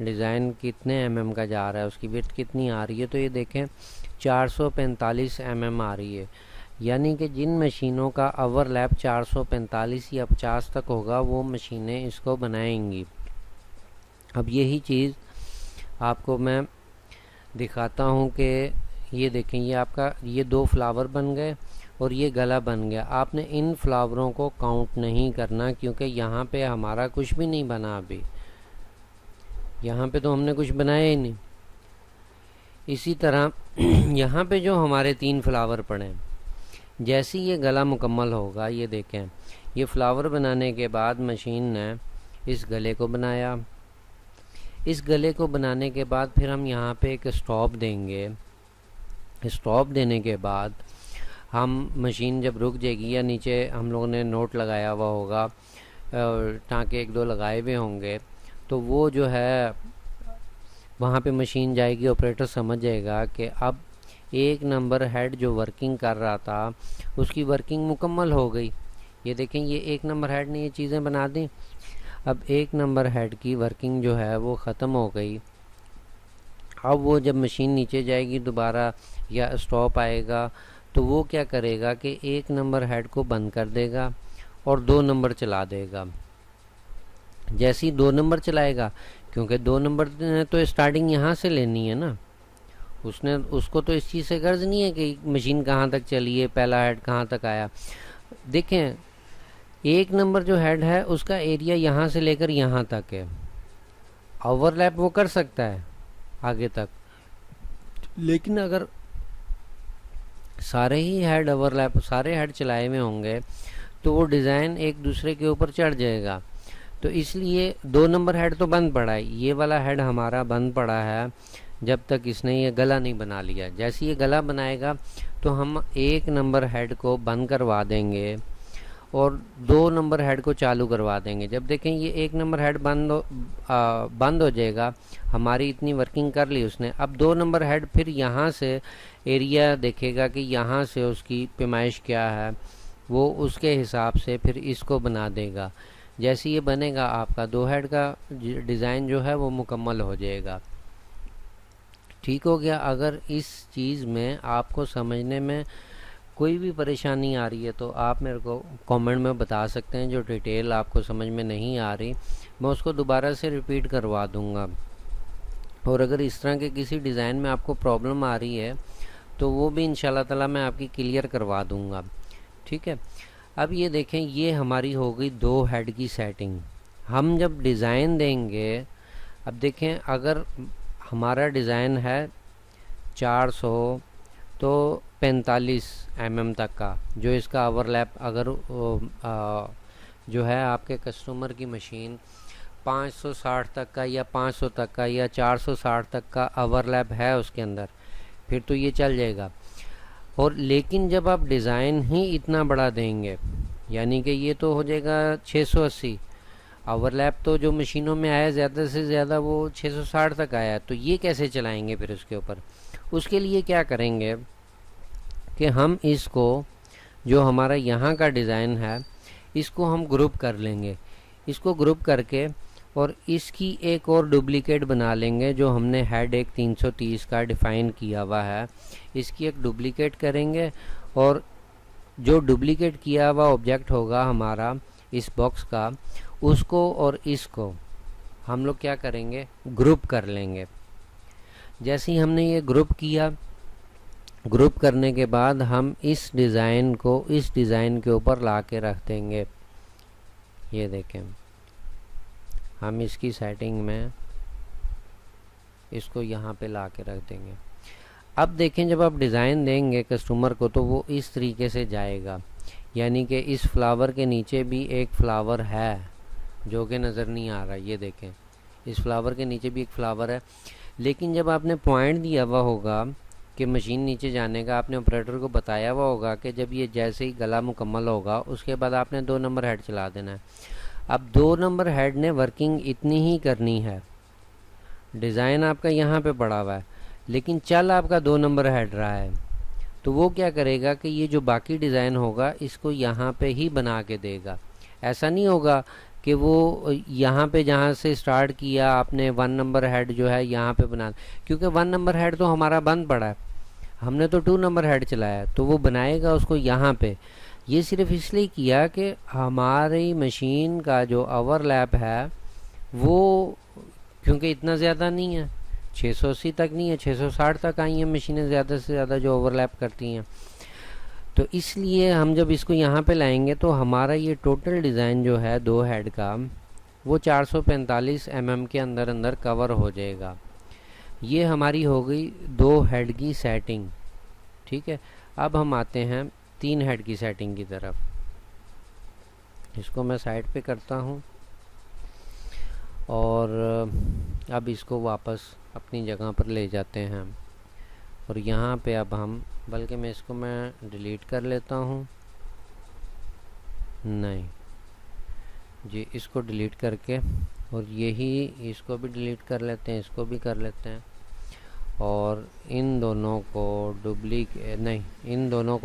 डिज़ाइन कितने mm का जा रहा है, उसकी विड्थ कितनी आ रही है, तो ये देखें 445 mm आ रही है। यानी कि जिन मशीनों का ओवरलैप 445 या 50 तक होगा वो मशीनें इसको बनाएंगी। अब यही चीज़ आपको मैं दिखाता हूँ कि ये देखें, ये आपका ये 2 फ्लावर बन गए और ये गला बन गया। आपने इन फ्लावरों को काउंट नहीं करना क्योंकि यहाँ पे हमारा कुछ भी नहीं बना। अभी यहाँ पे तो हमने कुछ बनाया ही नहीं। इसी तरह यहाँ पे जो हमारे 3 फ्लावर पड़े, जैसे ये गला मुकम्मल होगा, ये देखें, ये फ्लावर बनाने के बाद मशीन ने इस गले को बनाया। इस गले को बनाने के बाद फिर हम यहाँ पे एक स्टॉप देंगे। स्टॉप देने के बाद हम मशीन जब रुक जाएगी, या नीचे हम लोगों ने नोट लगाया हुआ होगा, टाँके 1-2 लगाए हुए होंगे, तो वो जो है वहाँ पे मशीन जाएगी, ऑपरेटर समझ जाएगा कि अब 1 नंबर हेड जो वर्किंग कर रहा था उसकी वर्किंग मुकम्मल हो गई। ये देखें, ये 1 नंबर हेड ने ये चीज़ें बना दी। अब 1 नंबर हेड की वर्किंग जो है वो ख़त्म हो गई। अब वो जब मशीन नीचे जाएगी दोबारा या स्टॉप आएगा तो वो क्या करेगा कि 1 नंबर हेड को बंद कर देगा और 2 नंबर चला देगा। जैसे ही 2 नंबर चलाएगा, क्योंकि 2 नंबर ने तो स्टार्टिंग यहाँ से लेनी है ना, उसको तो इस चीज़ से गर्ज नहीं है कि मशीन कहाँ तक चली है, पहला हेड कहाँ तक आया। देखें, 1 नंबर जो हेड है उसका एरिया यहाँ से लेकर यहाँ तक है। ओवरलैप वो कर सकता है आगे तक, लेकिन अगर सारे ही हेड ओवरलैप, सारे हेड चलाए हुए होंगे तो वो डिज़ाइन एक दूसरे के ऊपर चढ़ जाएगा। तो इसलिए 2 नंबर हेड तो बंद पड़ा है, ये वाला हेड हमारा बंद पड़ा है जब तक इसने ये गला नहीं बना लिया। जैसे ये गला बनाएगा तो हम 1 नंबर हेड को बंद करवा देंगे और 2 नंबर हेड को चालू करवा देंगे। जब देखें ये 1 नंबर हेड बंद हो जाएगा, हमारी इतनी वर्किंग कर ली उसने। अब 2 नंबर हेड फिर यहाँ से एरिया देखेगा कि यहाँ से उसकी पैमाइश क्या है, वो उसके हिसाब से फिर इसको बना देगा। जैसे ये बनेगा आपका 2 हेड का डिज़ाइन जो है वो मुकम्मल हो जाएगा। ठीक हो गया। अगर इस चीज़ में आपको समझने में कोई भी परेशानी आ रही है तो आप मेरे को कमेंट में बता सकते हैं। जो डिटेल आपको समझ में नहीं आ रही मैं उसको दोबारा से रिपीट करवा दूंगा। और अगर इस तरह के किसी डिज़ाइन में आपको प्रॉब्लम आ रही है तो वो भी इंशाल्लाह ताला मैं आपकी क्लियर करवा दूंगा। ठीक है। अब ये देखें, ये हमारी हो गई 2 हेड की सेटिंग। हम जब डिज़ाइन देंगे, अब देखें अगर हमारा डिज़ाइन है 400 तो 45 mm तक का, जो इसका ओवरलैप अगर जो है आपके कस्टमर की मशीन 560 तक का या 500 तक का या 460 तक का ओवरलैप है उसके अंदर, फिर तो ये चल जाएगा। और लेकिन जब आप डिज़ाइन ही इतना बड़ा देंगे, यानी कि ये तो हो जाएगा 680, ओवरलैप तो जो मशीनों में आया ज़्यादा से ज़्यादा वो 660 तक आया, तो ये कैसे चलाएंगे फिर उसके ऊपर? उसके लिए क्या करेंगे कि हम इसको, जो हमारा यहाँ का डिज़ाइन है, इसको हम ग्रुप कर लेंगे। इसको ग्रुप करके और इसकी एक और डुप्लीकेट बना लेंगे, जो हमने हेड एक 330 का डिफ़ाइन किया हुआ है, इसकी एक डुप्लीकेट करेंगे। और जो डुप्लीकेट किया हुआ ऑब्जेक्ट होगा हमारा इस बॉक्स का, उसको और इसको हम लोग क्या करेंगे, ग्रुप कर लेंगे। जैसे ही हमने ये ग्रुप किया, ग्रुप करने के बाद हम इस डिज़ाइन को इस डिज़ाइन के ऊपर ला के रख देंगे। ये देखें, हम इसकी सेटिंग में इसको यहाँ पे ला के रख देंगे। अब देखें, जब आप डिज़ाइन देंगे कस्टमर को तो वो इस तरीके से जाएगा, यानी कि इस फ्लावर के नीचे भी एक फ्लावर है जो कि नज़र नहीं आ रहा। ये देखें, इस फ्लावर के नीचे भी एक फ्लावर है, लेकिन जब आपने पॉइंट दिया हुआ होगा कि मशीन नीचे जाने का, आपने ऑपरेटर को बताया हुआ होगा कि जब ये जैसे ही गला मुकम्मल होगा उसके बाद आपने 2 नंबर हेड चला देना है। अब 2 नंबर हेड ने वर्किंग इतनी ही करनी है। डिज़ाइन आपका यहाँ पे पड़ा हुआ है, लेकिन चल आपका 2 नंबर हेड रहा है, तो वो क्या करेगा कि ये जो बाकी डिज़ाइन होगा इसको यहाँ पे ही बना के देगा। ऐसा नहीं होगा कि वो यहाँ पे जहाँ से स्टार्ट किया आपने 1 नंबर हेड जो है यहाँ पे बना, क्योंकि 1 नंबर हेड तो हमारा बंद पड़ा है, हमने तो 2 नंबर हेड चलाया, तो वो बनाएगा उसको यहाँ पे। ये सिर्फ इसलिए किया कि हमारी मशीन का जो ओवरलैप है वो, क्योंकि इतना ज़्यादा नहीं है, 680 तक नहीं है, 660 तक आई हैं मशीनें ज़्यादा से ज़्यादा जो ओवरलैप करती हैं, तो इसलिए हम जब इसको यहाँ पे लाएंगे तो हमारा ये टोटल डिज़ाइन जो है 2 हेड का, वो 445 mm के अंदर अंदर कवर हो जाएगा। ये हमारी हो गई 2 हेड की सेटिंग। ठीक है, अब हम आते हैं 3 हेड की सेटिंग की तरफ। इसको मैं साइड पे करता हूँ और अब इसको वापस अपनी जगह पर ले जाते हैं। और यहाँ पे अब हम, बल्कि मैं इसको मैं डिलीट कर लेता हूँ, नहीं जी, इसको डिलीट करके और यही इसको भी डिलीट कर लेते हैं, इसको भी कर लेते हैं, और इन दोनों को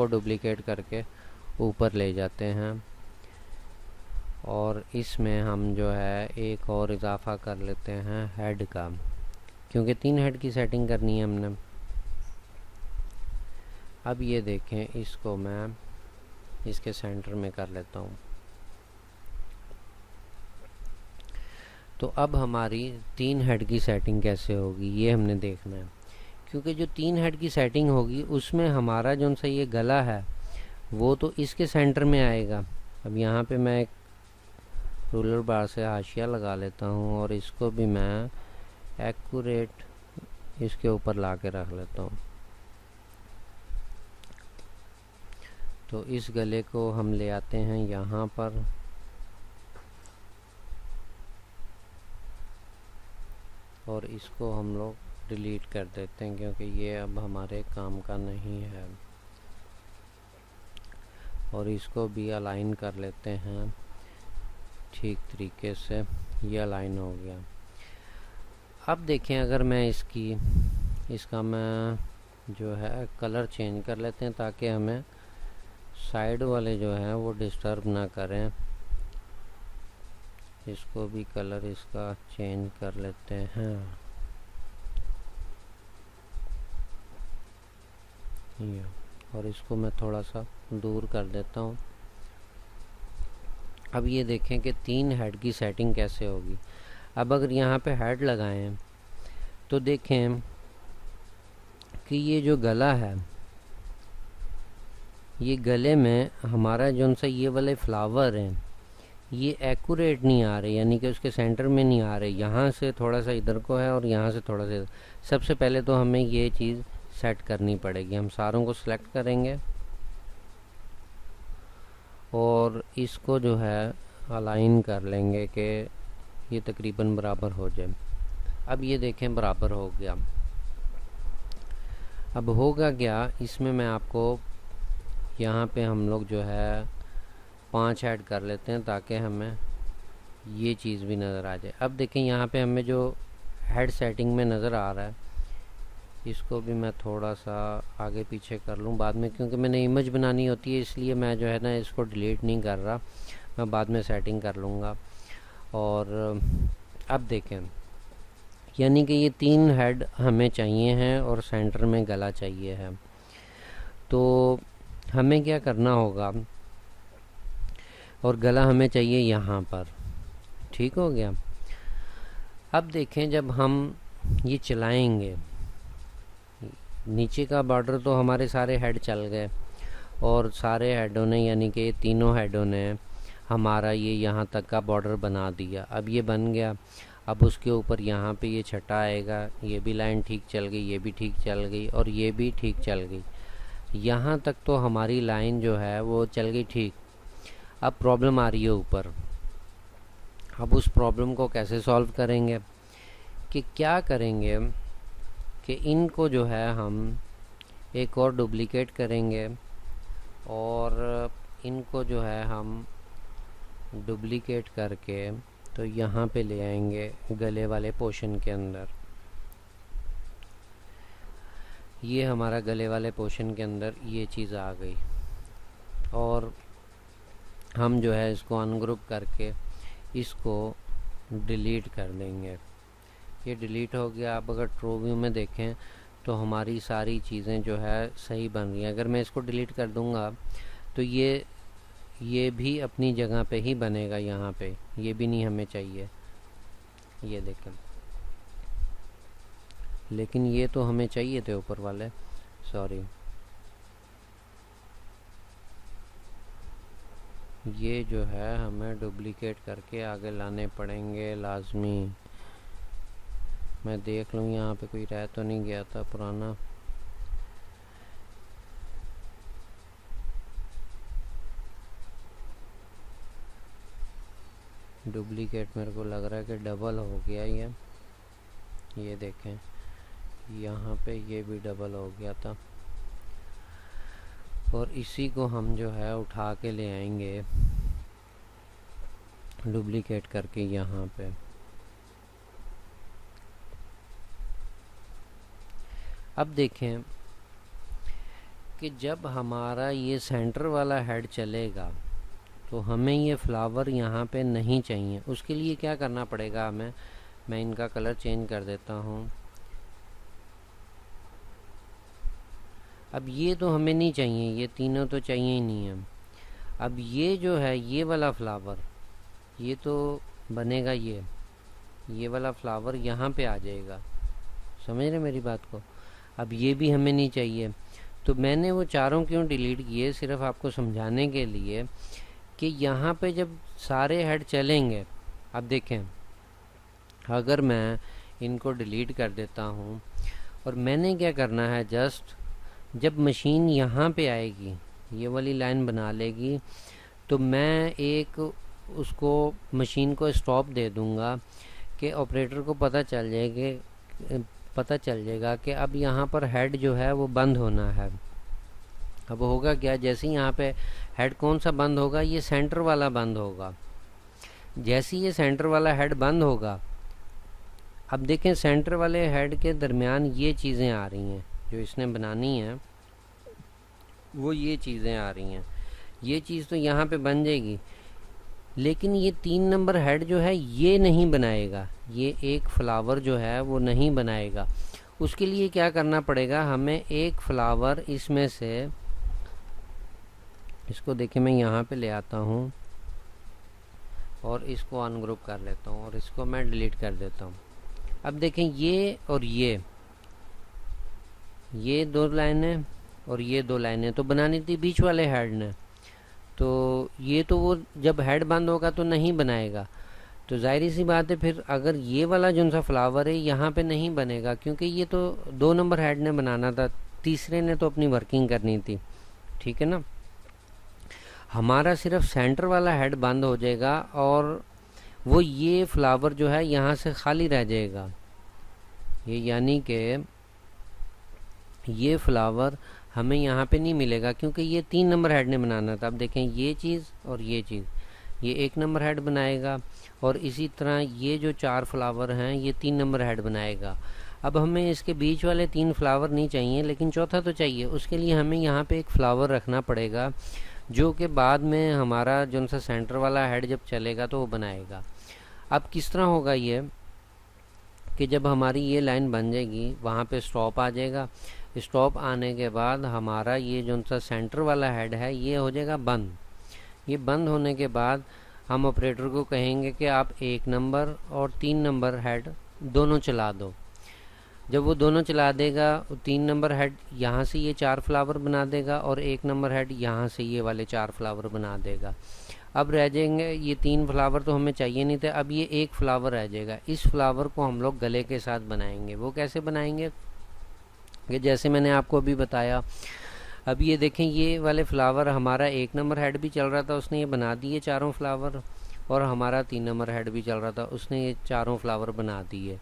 डुप्लीकेट करके ऊपर ले जाते हैं। और इसमें हम जो है एक और इजाफा कर लेते हैं हेड का, क्योंकि 3 हेड की सेटिंग करनी है हमने। अब ये देखें, इसको मैं इसके सेंटर में कर लेता हूँ। तो अब हमारी 3 हेड की सेटिंग कैसे होगी ये हमने देखना है, क्योंकि जो 3 हेड की सेटिंग होगी उसमें हमारा जो सा ये गला है वो तो इसके सेंटर में आएगा। अब यहाँ पे मैं एक रूलर बार से हाशिया लगा लेता हूँ और इसको भी मैं एक्यूरेट इसके ऊपर ला के रख लेता हूँ। तो इस गले को हम ले आते हैं यहाँ पर, और इसको हम लोग डिलीट कर देते हैं क्योंकि ये अब हमारे काम का नहीं है। और इसको भी अलाइन कर लेते हैं ठीक तरीके से, ये अलाइन हो गया। अब देखें, अगर मैं इसका मैं जो है कलर चेंज कर लेते हैं ताकि हमें साइड वाले जो हैं वो डिस्टर्ब ना करें। इसको भी कलर इसका चेंज कर लेते हैं, ये, और इसको मैं थोड़ा सा दूर कर देता हूँ। अब ये देखें कि 3 हेड की सेटिंग कैसे होगी। अब अगर यहाँ पे हेड लगाएं तो देखें कि ये जो गला है, ये गले में हमारा जो सा ये वाले फ्लावर हैं ये एक्यूरेट नहीं आ रहे, यानी कि उसके सेंटर में नहीं आ रहे। यहाँ से थोड़ा सा इधर को है और यहाँ से थोड़ा सा इधर। सबसे पहले तो हमें ये चीज़ सेट करनी पड़ेगी। हम सारों को सिलेक्ट करेंगे और इसको जो है अलाइन कर लेंगे कि ये तकरीबन बराबर हो जाए। अब ये देखें बराबर हो गया। अब होगा क्या, इसमें मैं आपको यहाँ पे हम लोग जो है 5 ऐड कर लेते हैं ताकि हमें ये चीज़ भी नज़र आ जाए। अब देखें यहाँ पे हमें जो हेड सेटिंग में नज़र आ रहा है, इसको भी मैं थोड़ा सा आगे पीछे कर लूँ बाद में, क्योंकि मैंने इमेज बनानी होती है, इसलिए मैं जो है ना इसको डिलीट नहीं कर रहा, मैं बाद में सेटिंग कर लूँगा। और अब देखें, यानी कि ये 3 हेड हमें चाहिए हैं और सेंटर में गला चाहिए है। तो हमें क्या करना होगा, और गला हमें चाहिए यहाँ पर, ठीक हो गया। अब देखें, जब हम ये चलाएंगे, नीचे का बॉर्डर तो हमारे सारे हेड चल गए, और सारे हेडों ने, यानी कि तीनों हेडों ने हमारा ये यहाँ तक का बॉर्डर बना दिया। अब ये बन गया। अब उसके ऊपर यहाँ पे ये छठा आएगा, ये भी लाइन ठीक चल गई, ये भी ठीक चल गई, और ये भी ठीक चल गई। यहाँ तक तो हमारी लाइन जो है वो चल गई ठीक। अब प्रॉब्लम आ रही है ऊपर। अब उस प्रॉब्लम को कैसे सॉल्व करेंगे, कि क्या करेंगे कि इनको जो है हम एक और डुप्लीकेट करेंगे, और इनको जो है हम डुप्लीकेट करके तो यहाँ पे ले आएंगे गले वाले पोर्शन के अंदर। ये हमारा गले वाले पोर्शन के अंदर ये चीज़ आ गई, और हम जो है इसको अनग्रुप करके इसको डिलीट कर देंगे। ये डिलीट हो गया। आप अगर ट्रू व्यू में देखें तो हमारी सारी चीज़ें जो है सही बन रही हैं। अगर मैं इसको डिलीट कर दूंगा तो ये भी अपनी जगह पे ही बनेगा, यहाँ पे ये भी नहीं हमें चाहिए, ये देखें। लेकिन ये तो हमें चाहिए थे ऊपर वाले, सॉरी, ये जो है हमें डुप्लीकेट करके आगे लाने पड़ेंगे लाजमी। मैं देख लूँ यहाँ पे कोई रह तो नहीं गया था पुराना। डुप्लीकेट मेरे को लग रहा है कि डबल हो गया ये देखें, यहाँ पे ये भी डबल हो गया था, और इसी को हम जो है उठा के ले आएंगे डुप्लीकेट करके यहाँ पे। अब देखें कि जब हमारा ये सेंटर वाला हेड चलेगा तो हमें ये फ्लावर यहाँ पे नहीं चाहिए। उसके लिए क्या करना पड़ेगा हमें, मैं इनका कलर चेंज कर देता हूँ। अब ये तो हमें नहीं चाहिए, ये तीनों तो चाहिए ही नहीं है। अब ये जो है ये वाला फ्लावर, ये तो बनेगा, ये वाला फ्लावर यहाँ पे आ जाएगा, समझ रहे मेरी बात को। अब ये भी हमें नहीं चाहिए, तो मैंने वो चारों क्यों डिलीट किए, सिर्फ आपको समझाने के लिए कि यहाँ पे जब सारे हेड चलेंगे। अब देखें, अगर मैं इनको डिलीट कर देता हूँ, और मैंने क्या करना है, जस्ट जब मशीन यहाँ पे आएगी, ये वाली लाइन बना लेगी, तो मैं एक उसको मशीन को स्टॉप दे दूँगा कि ऑपरेटर को पता चल जाएगा कि अब यहाँ पर हेड जो है वो बंद होना है। अब होगा क्या, जैसे ही यहाँ पे हेड कौन सा बंद होगा, ये सेंटर वाला बंद होगा। जैसे ही ये सेंटर वाला हेड बंद होगा, अब देखें सेंटर वाले हेड के दरमियान ये चीज़ें आ रही हैं जो इसने बनानी है, वो ये चीज़ें आ रही हैं। ये चीज़ तो यहाँ पे बन जाएगी, लेकिन ये 3 नंबर हेड जो है ये नहीं बनाएगा, ये एक फ्लावर जो है वो नहीं बनाएगा। उसके लिए क्या करना पड़ेगा, हमें एक फ्लावर इसमें से, इसको देखिए मैं यहाँ पे ले आता हूँ और इसको अनग्रुप कर लेता हूँ, और इसको मैं डिलीट कर देता हूँ। अब देखें ये और ये 2 लाइनें और ये 2 लाइनें तो बनानी थी बीच वाले हेड ने, तो ये तो वो जब हेड बंद होगा तो नहीं बनाएगा। तो जाहिर सी बात है, फिर अगर ये वाला जो सा फ्लावर है यहाँ पे नहीं बनेगा, क्योंकि ये तो 2 नंबर हेड ने बनाना था, तीसरे ने तो अपनी वर्किंग करनी थी, ठीक है ना। हमारा सिर्फ सेंटर वाला हेड बंद हो जाएगा, और वो ये फ्लावर जो है यहाँ से खाली रह जाएगा। ये यानी कि ये फ्लावर हमें यहाँ पे नहीं मिलेगा, क्योंकि ये 3 नंबर हेड ने बनाना था। अब देखें ये चीज़ और ये चीज़, ये 1 नंबर हेड बनाएगा, और इसी तरह ये जो 4 फ्लावर हैं ये 3 नंबर हेड बनाएगा। अब हमें इसके बीच वाले 3 फ्लावर नहीं चाहिए, लेकिन चौथा तो चाहिए। उसके लिए हमें यहाँ पे एक फ्लावर रखना पड़ेगा, जो कि बाद में हमारा जो सा सेंटर वाला हेड जब चलेगा तो वो बनाएगा। अब किस तरह होगा ये कि जब हमारी ये लाइन बन जाएगी, वहाँ पे स्टॉप आ जाएगा। स्टॉप आने के बाद हमारा ये जो सा सेंटर वाला हेड है ये हो जाएगा बंद। ये बंद होने के बाद हम ऑपरेटर को कहेंगे कि आप 1 नंबर और 3 नंबर हेड दोनों चला दो। जब वो दोनों चला देगा, 3 नंबर हेड यहाँ से ये 4 फ्लावर बना देगा, और 1 नंबर हेड यहाँ से ये वाले 4 फ्लावर बना देगा। अब रह जाएंगे ये 3 फ्लावर, तो हमें चाहिए नहीं थे। अब ये 1 फ्लावर रह जाएगा। इस फ्लावर को हम लोग गले के साथ बनाएंगे। वो कैसे बनाएंगे कि जैसे मैंने आपको अभी बताया। अब ये देखें, ये वाले फ्लावर हमारा 1 नंबर हेड भी चल रहा था, उसने ये बना दिए चारों फ्लावर, और हमारा 3 नंबर हेड भी चल रहा था, उसने ये चारों फ्लावर बना दिए।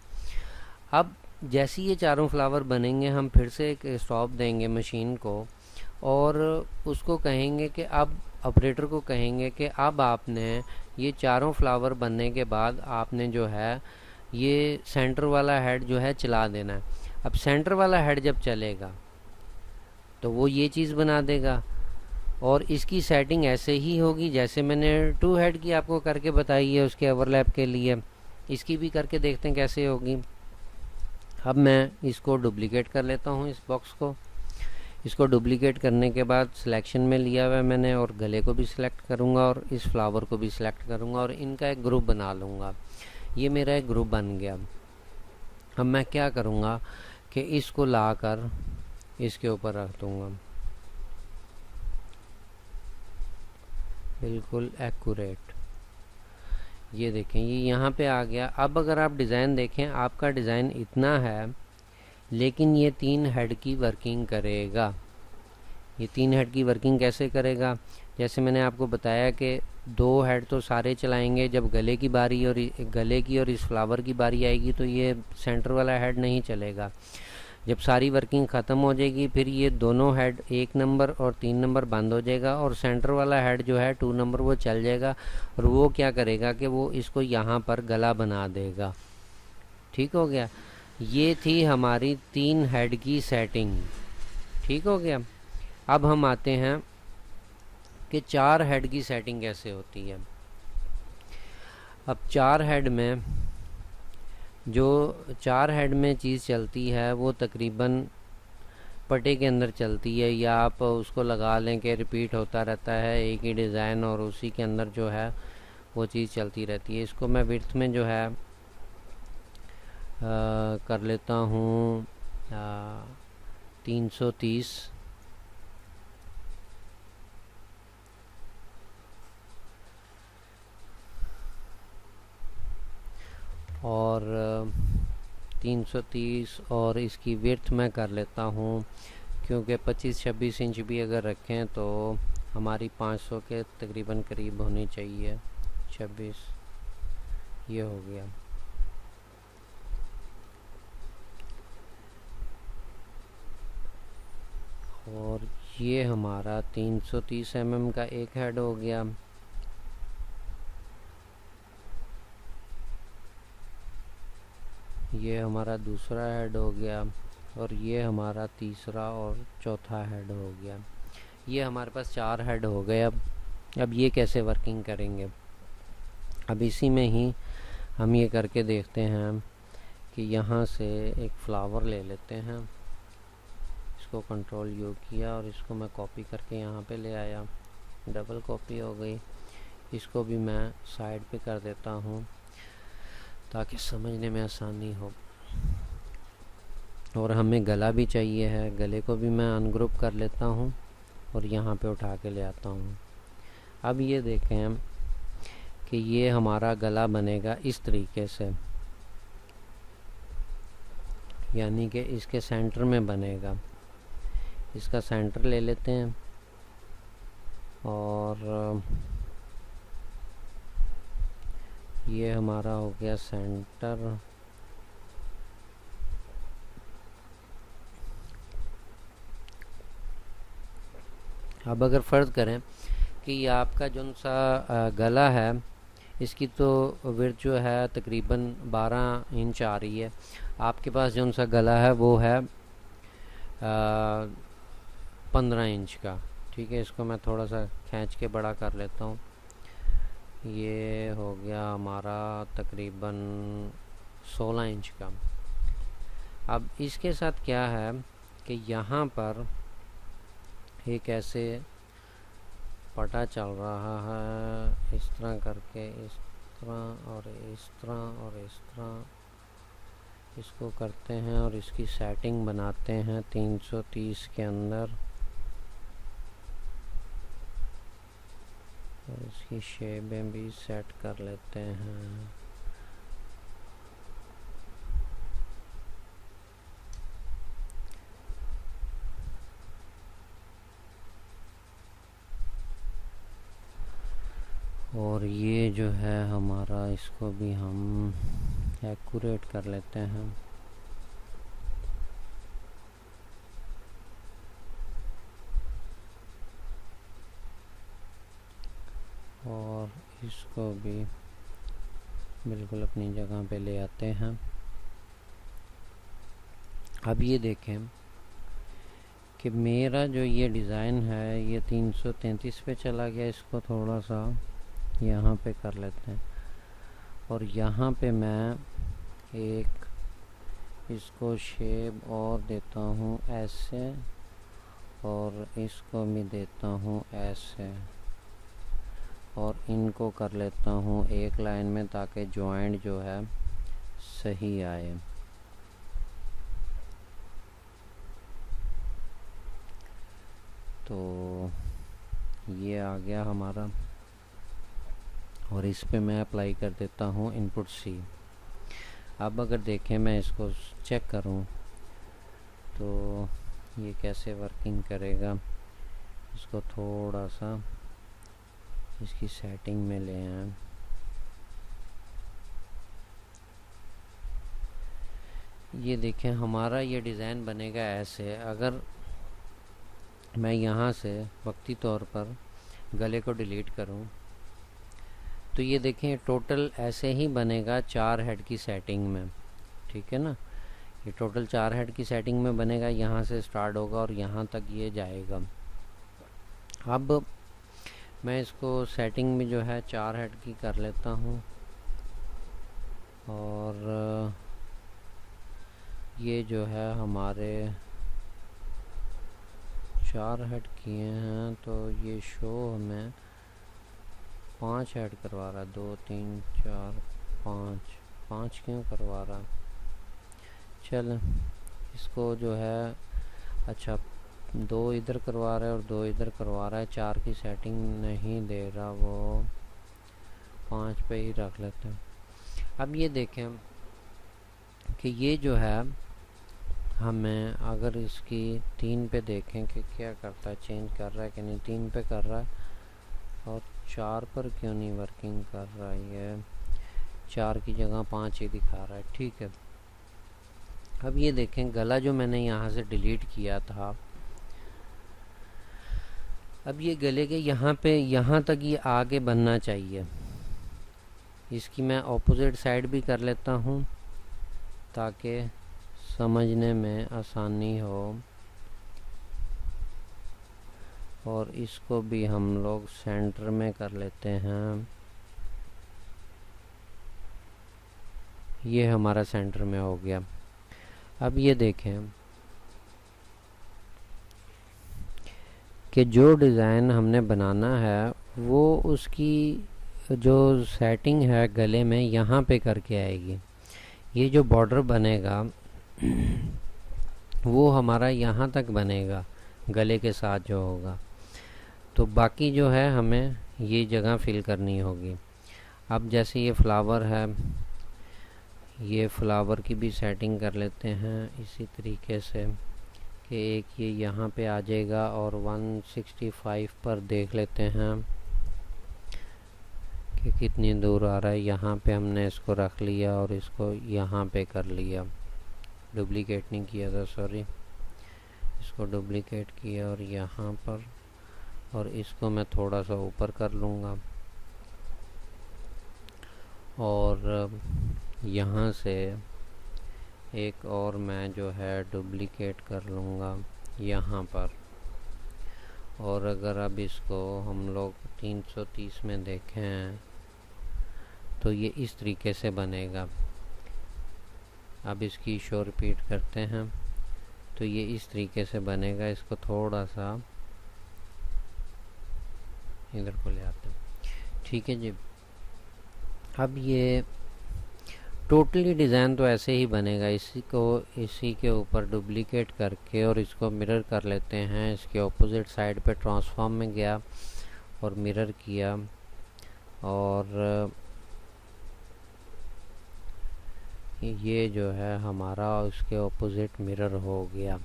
अब जैसे ये चारों फ्लावर बनेंगे, हम फिर से एक स्टॉप देंगे मशीन को, और उसको कहेंगे कि अब ऑपरेटर को कहेंगे कि अब आपने ये चारों फ्लावर बनने के बाद आपने जो है ये सेंटर वाला हेड जो है चला देना है। अब सेंटर वाला हेड जब चलेगा तो वो ये चीज़ बना देगा, और इसकी सेटिंग ऐसे ही होगी जैसे मैंने 2 हेड की आपको करके बताई है उसके ओवरलैप के लिए। इसकी भी करके देखते हैं कैसे होगी। अब मैं इसको डुप्लिकेट कर लेता हूँ, इस बॉक्स को। इसको डुप्लिकेट करने के बाद सिलेक्शन में लिया हुआ है मैंने, और गले को भी सिलेक्ट करूँगा और इस फ्लावर को भी सिलेक्ट करूँगा, और इनका एक ग्रुप बना लूँगा। ये मेरा एक ग्रुप बन गया। अब मैं क्या करूँगा कि इसको लाकर इसके ऊपर रख दूँगा, बिल्कुल एक्यूरेट। ये देखें, ये यहाँ पे आ गया। अब अगर आप डिज़ाइन देखें, आपका डिज़ाइन इतना है, लेकिन ये 3 हेड की वर्किंग करेगा। ये 3 हेड की वर्किंग कैसे करेगा? जैसे मैंने आपको बताया कि 2 हेड तो सारे चलाएंगे। जब गले की बारी और गले की और इस फ्लावर की बारी आएगी तो ये सेंटर वाला हेड नहीं चलेगा। जब सारी वर्किंग ख़त्म हो जाएगी, फिर ये दोनों हेड 1 नंबर और 3 नंबर बंद हो जाएगा, और सेंटर वाला हेड जो है 2 नंबर वो चल जाएगा। और वो क्या करेगा कि वो इसको यहाँ पर गला बना देगा। ठीक हो गया। ये थी हमारी 3 हेड की सेटिंग। ठीक हो गया। अब हम आते हैं कि 4 हेड की सेटिंग कैसे होती है। अब 4 हेड में जो 4 हेड में चीज़ चलती है वो तकरीबन पट्टे के अंदर चलती है, या आप उसको लगा लें कि रिपीट होता रहता है एक ही डिज़ाइन, और उसी के अंदर जो है वो चीज़ चलती रहती है। इसको मैं विड्थ में जो है कर लेता हूँ 330, और 330, और इसकी विड्थ मैं कर लेता हूँ, क्योंकि 25-26 इंच भी अगर रखें तो हमारी 500 के तकरीबन करीब होनी चाहिए। 26 ये हो गया। और ये हमारा 330 mm का एक हेड हो गया। ये हमारा दूसरा हेड हो गया, और ये हमारा तीसरा और चौथा हेड हो गया। ये हमारे पास 4 हेड हो गए। अब ये कैसे वर्किंग करेंगे? अब इसी में ही हम ये करके देखते हैं कि यहाँ से एक फ्लावर ले लेते हैं। इसको कंट्रोल यू किया और इसको मैं कॉपी करके यहाँ पे ले आया। डबल कॉपी हो गई। इसको भी मैं साइड पे कर देता हूँ ताकि समझने में आसानी हो। और हमें गला भी चाहिए है, गले को भी मैं अनग्रुप कर लेता हूँ और यहाँ पे उठा के ले आता हूँ। अब ये देखें कि ये हमारा गला बनेगा इस तरीके से, यानी कि इसके सेंटर में बनेगा। इसका सेंटर ले लेते हैं और ये हमारा हो गया सेंटर। अब अगर फ़र्ज़ करें कि ये आपका जो सा गला है, इसकी तो विड्थ जो है तकरीबन 12 इंच आ रही है। आपके पास जो सा गला है वो है 15 इंच का। ठीक है, इसको मैं थोड़ा सा खींच के बड़ा कर लेता हूँ। ये हो गया हमारा तकरीबन 16 इंच का। अब इसके साथ क्या है कि यहाँ पर एक ऐसे पटा चल रहा है, इस तरह करके, इस तरह और इस तरह और इस तरह इसको करते हैं और इसकी सेटिंग बनाते हैं 330 के अंदर। और इसकी शेपें भी सेट कर लेते हैं। और ये जो है हमारा, इसको भी हम एक्यूरेट कर लेते हैं। और इसको भी बिल्कुल अपनी जगह पे ले आते हैं। अब ये देखें कि मेरा जो ये डिज़ाइन है ये 333 पे चला गया। इसको थोड़ा सा यहाँ पे कर लेते हैं और यहाँ पे मैं एक इसको शेप और देता हूँ ऐसे, और इसको भी देता हूँ ऐसे, और इनको कर लेता हूँ एक लाइन में ताकि जॉइंट जो है सही आए। तो ये आ गया हमारा, और इस पे मैं अप्लाई कर देता हूँ इनपुट सी। अब अगर देखें, मैं इसको चेक करूँ तो ये कैसे वर्किंग करेगा। इसको थोड़ा सा इसकी सेटिंग में ले आए। ये देखें हमारा ये डिज़ाइन बनेगा ऐसे। अगर मैं यहाँ से वक्ती तौर पर गले को डिलीट करूँ तो ये देखें टोटल ऐसे ही बनेगा 4 हेड की सेटिंग में। ठीक है ना, ये टोटल 4 हेड की सेटिंग में बनेगा। यहाँ से स्टार्ट होगा और यहाँ तक ये जाएगा। अब मैं इसको सेटिंग में जो है 4 हेड की कर लेता हूँ, और ये जो है हमारे 4 हेड किए हैं तो ये शो हमें 5 ऐड करवा रहा है। 2 3 4 5 क्यों करवा रहा। चल इसको जो है, अच्छा 2 इधर करवा रहा है और 2 इधर करवा रहा है। 4 की सेटिंग नहीं दे रहा, वो 5 पे ही रख लेते हैं। अब ये देखें कि ये जो है हमें, अगर इसकी 3 पे देखें कि क्या करता है, चेंज कर रहा है कि नहीं। 3 पे कर रहा है और 4 पर क्यों नहीं वर्किंग कर रहा है। ये 4 की जगह 5 ही दिखा रहा है। ठीक है, अब ये देखें गला जो मैंने यहाँ से डिलीट किया था, अब ये गले के यहाँ पे, यहाँ तक ये आगे बनना चाहिए। इसकी मैं ऑपोजिट साइड भी कर लेता हूँ ताकि समझने में आसानी हो। और इसको भी हम लोग सेंटर में कर लेते हैं। ये हमारा सेंटर में हो गया। अब ये देखें कि जो डिज़ाइन हमने बनाना है वो उसकी जो सेटिंग है गले में यहाँ पे करके आएगी। ये जो बॉर्डर बनेगा वो हमारा यहाँ तक बनेगा गले के साथ जो होगा। तो बाकी जो है हमें ये जगह फिल करनी होगी। अब जैसे ये फ्लावर है, ये फ्लावर की भी सेटिंग कर लेते हैं इसी तरीके से कि एक ये यहाँ पे आ जाएगा। और 165 पर देख लेते हैं कि कितनी दूर आ रहा है। यहाँ पे हमने इसको रख लिया और इसको यहाँ पे कर लिया, डुप्लीकेट नहीं किया था, सॉरी। इसको डुप्लीकेट किया और यहाँ पर और इसको मैं थोड़ा सा ऊपर कर लूँगा और यहाँ से एक और मैं जो है डुप्लिकेट कर लूँगा यहाँ पर। और अगर अब इसको हम लोग 330 में देखें तो ये इस तरीके से बनेगा। अब इसकी शो रिपीट करते हैं तो ये इस तरीके से बनेगा। इसको थोड़ा सा इधर को ले आते हैं, ठीक है जी। अब ये टोटली डिज़ाइन तो ऐसे ही बनेगा। इसी के ऊपर डुप्लीकेट करके और इसको मिरर कर लेते हैं। इसके ऑपोजिट साइड पे ट्रांसफॉर्म में गया और मिरर किया और ये जो है हमारा उसके ऑपोजिट मिरर हो गया।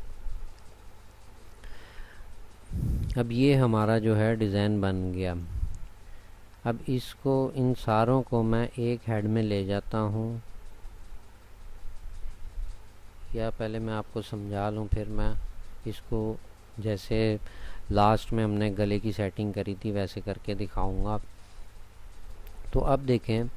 अब ये हमारा जो है डिज़ाइन बन गया। अब इसको इन सारों को मैं एक हेड में ले जाता हूँ, या पहले मैं आपको समझा लूँ फिर मैं इसको जैसे लास्ट में हमने गले की सेटिंग करी थी वैसे करके दिखाऊंगा। तो अब देखें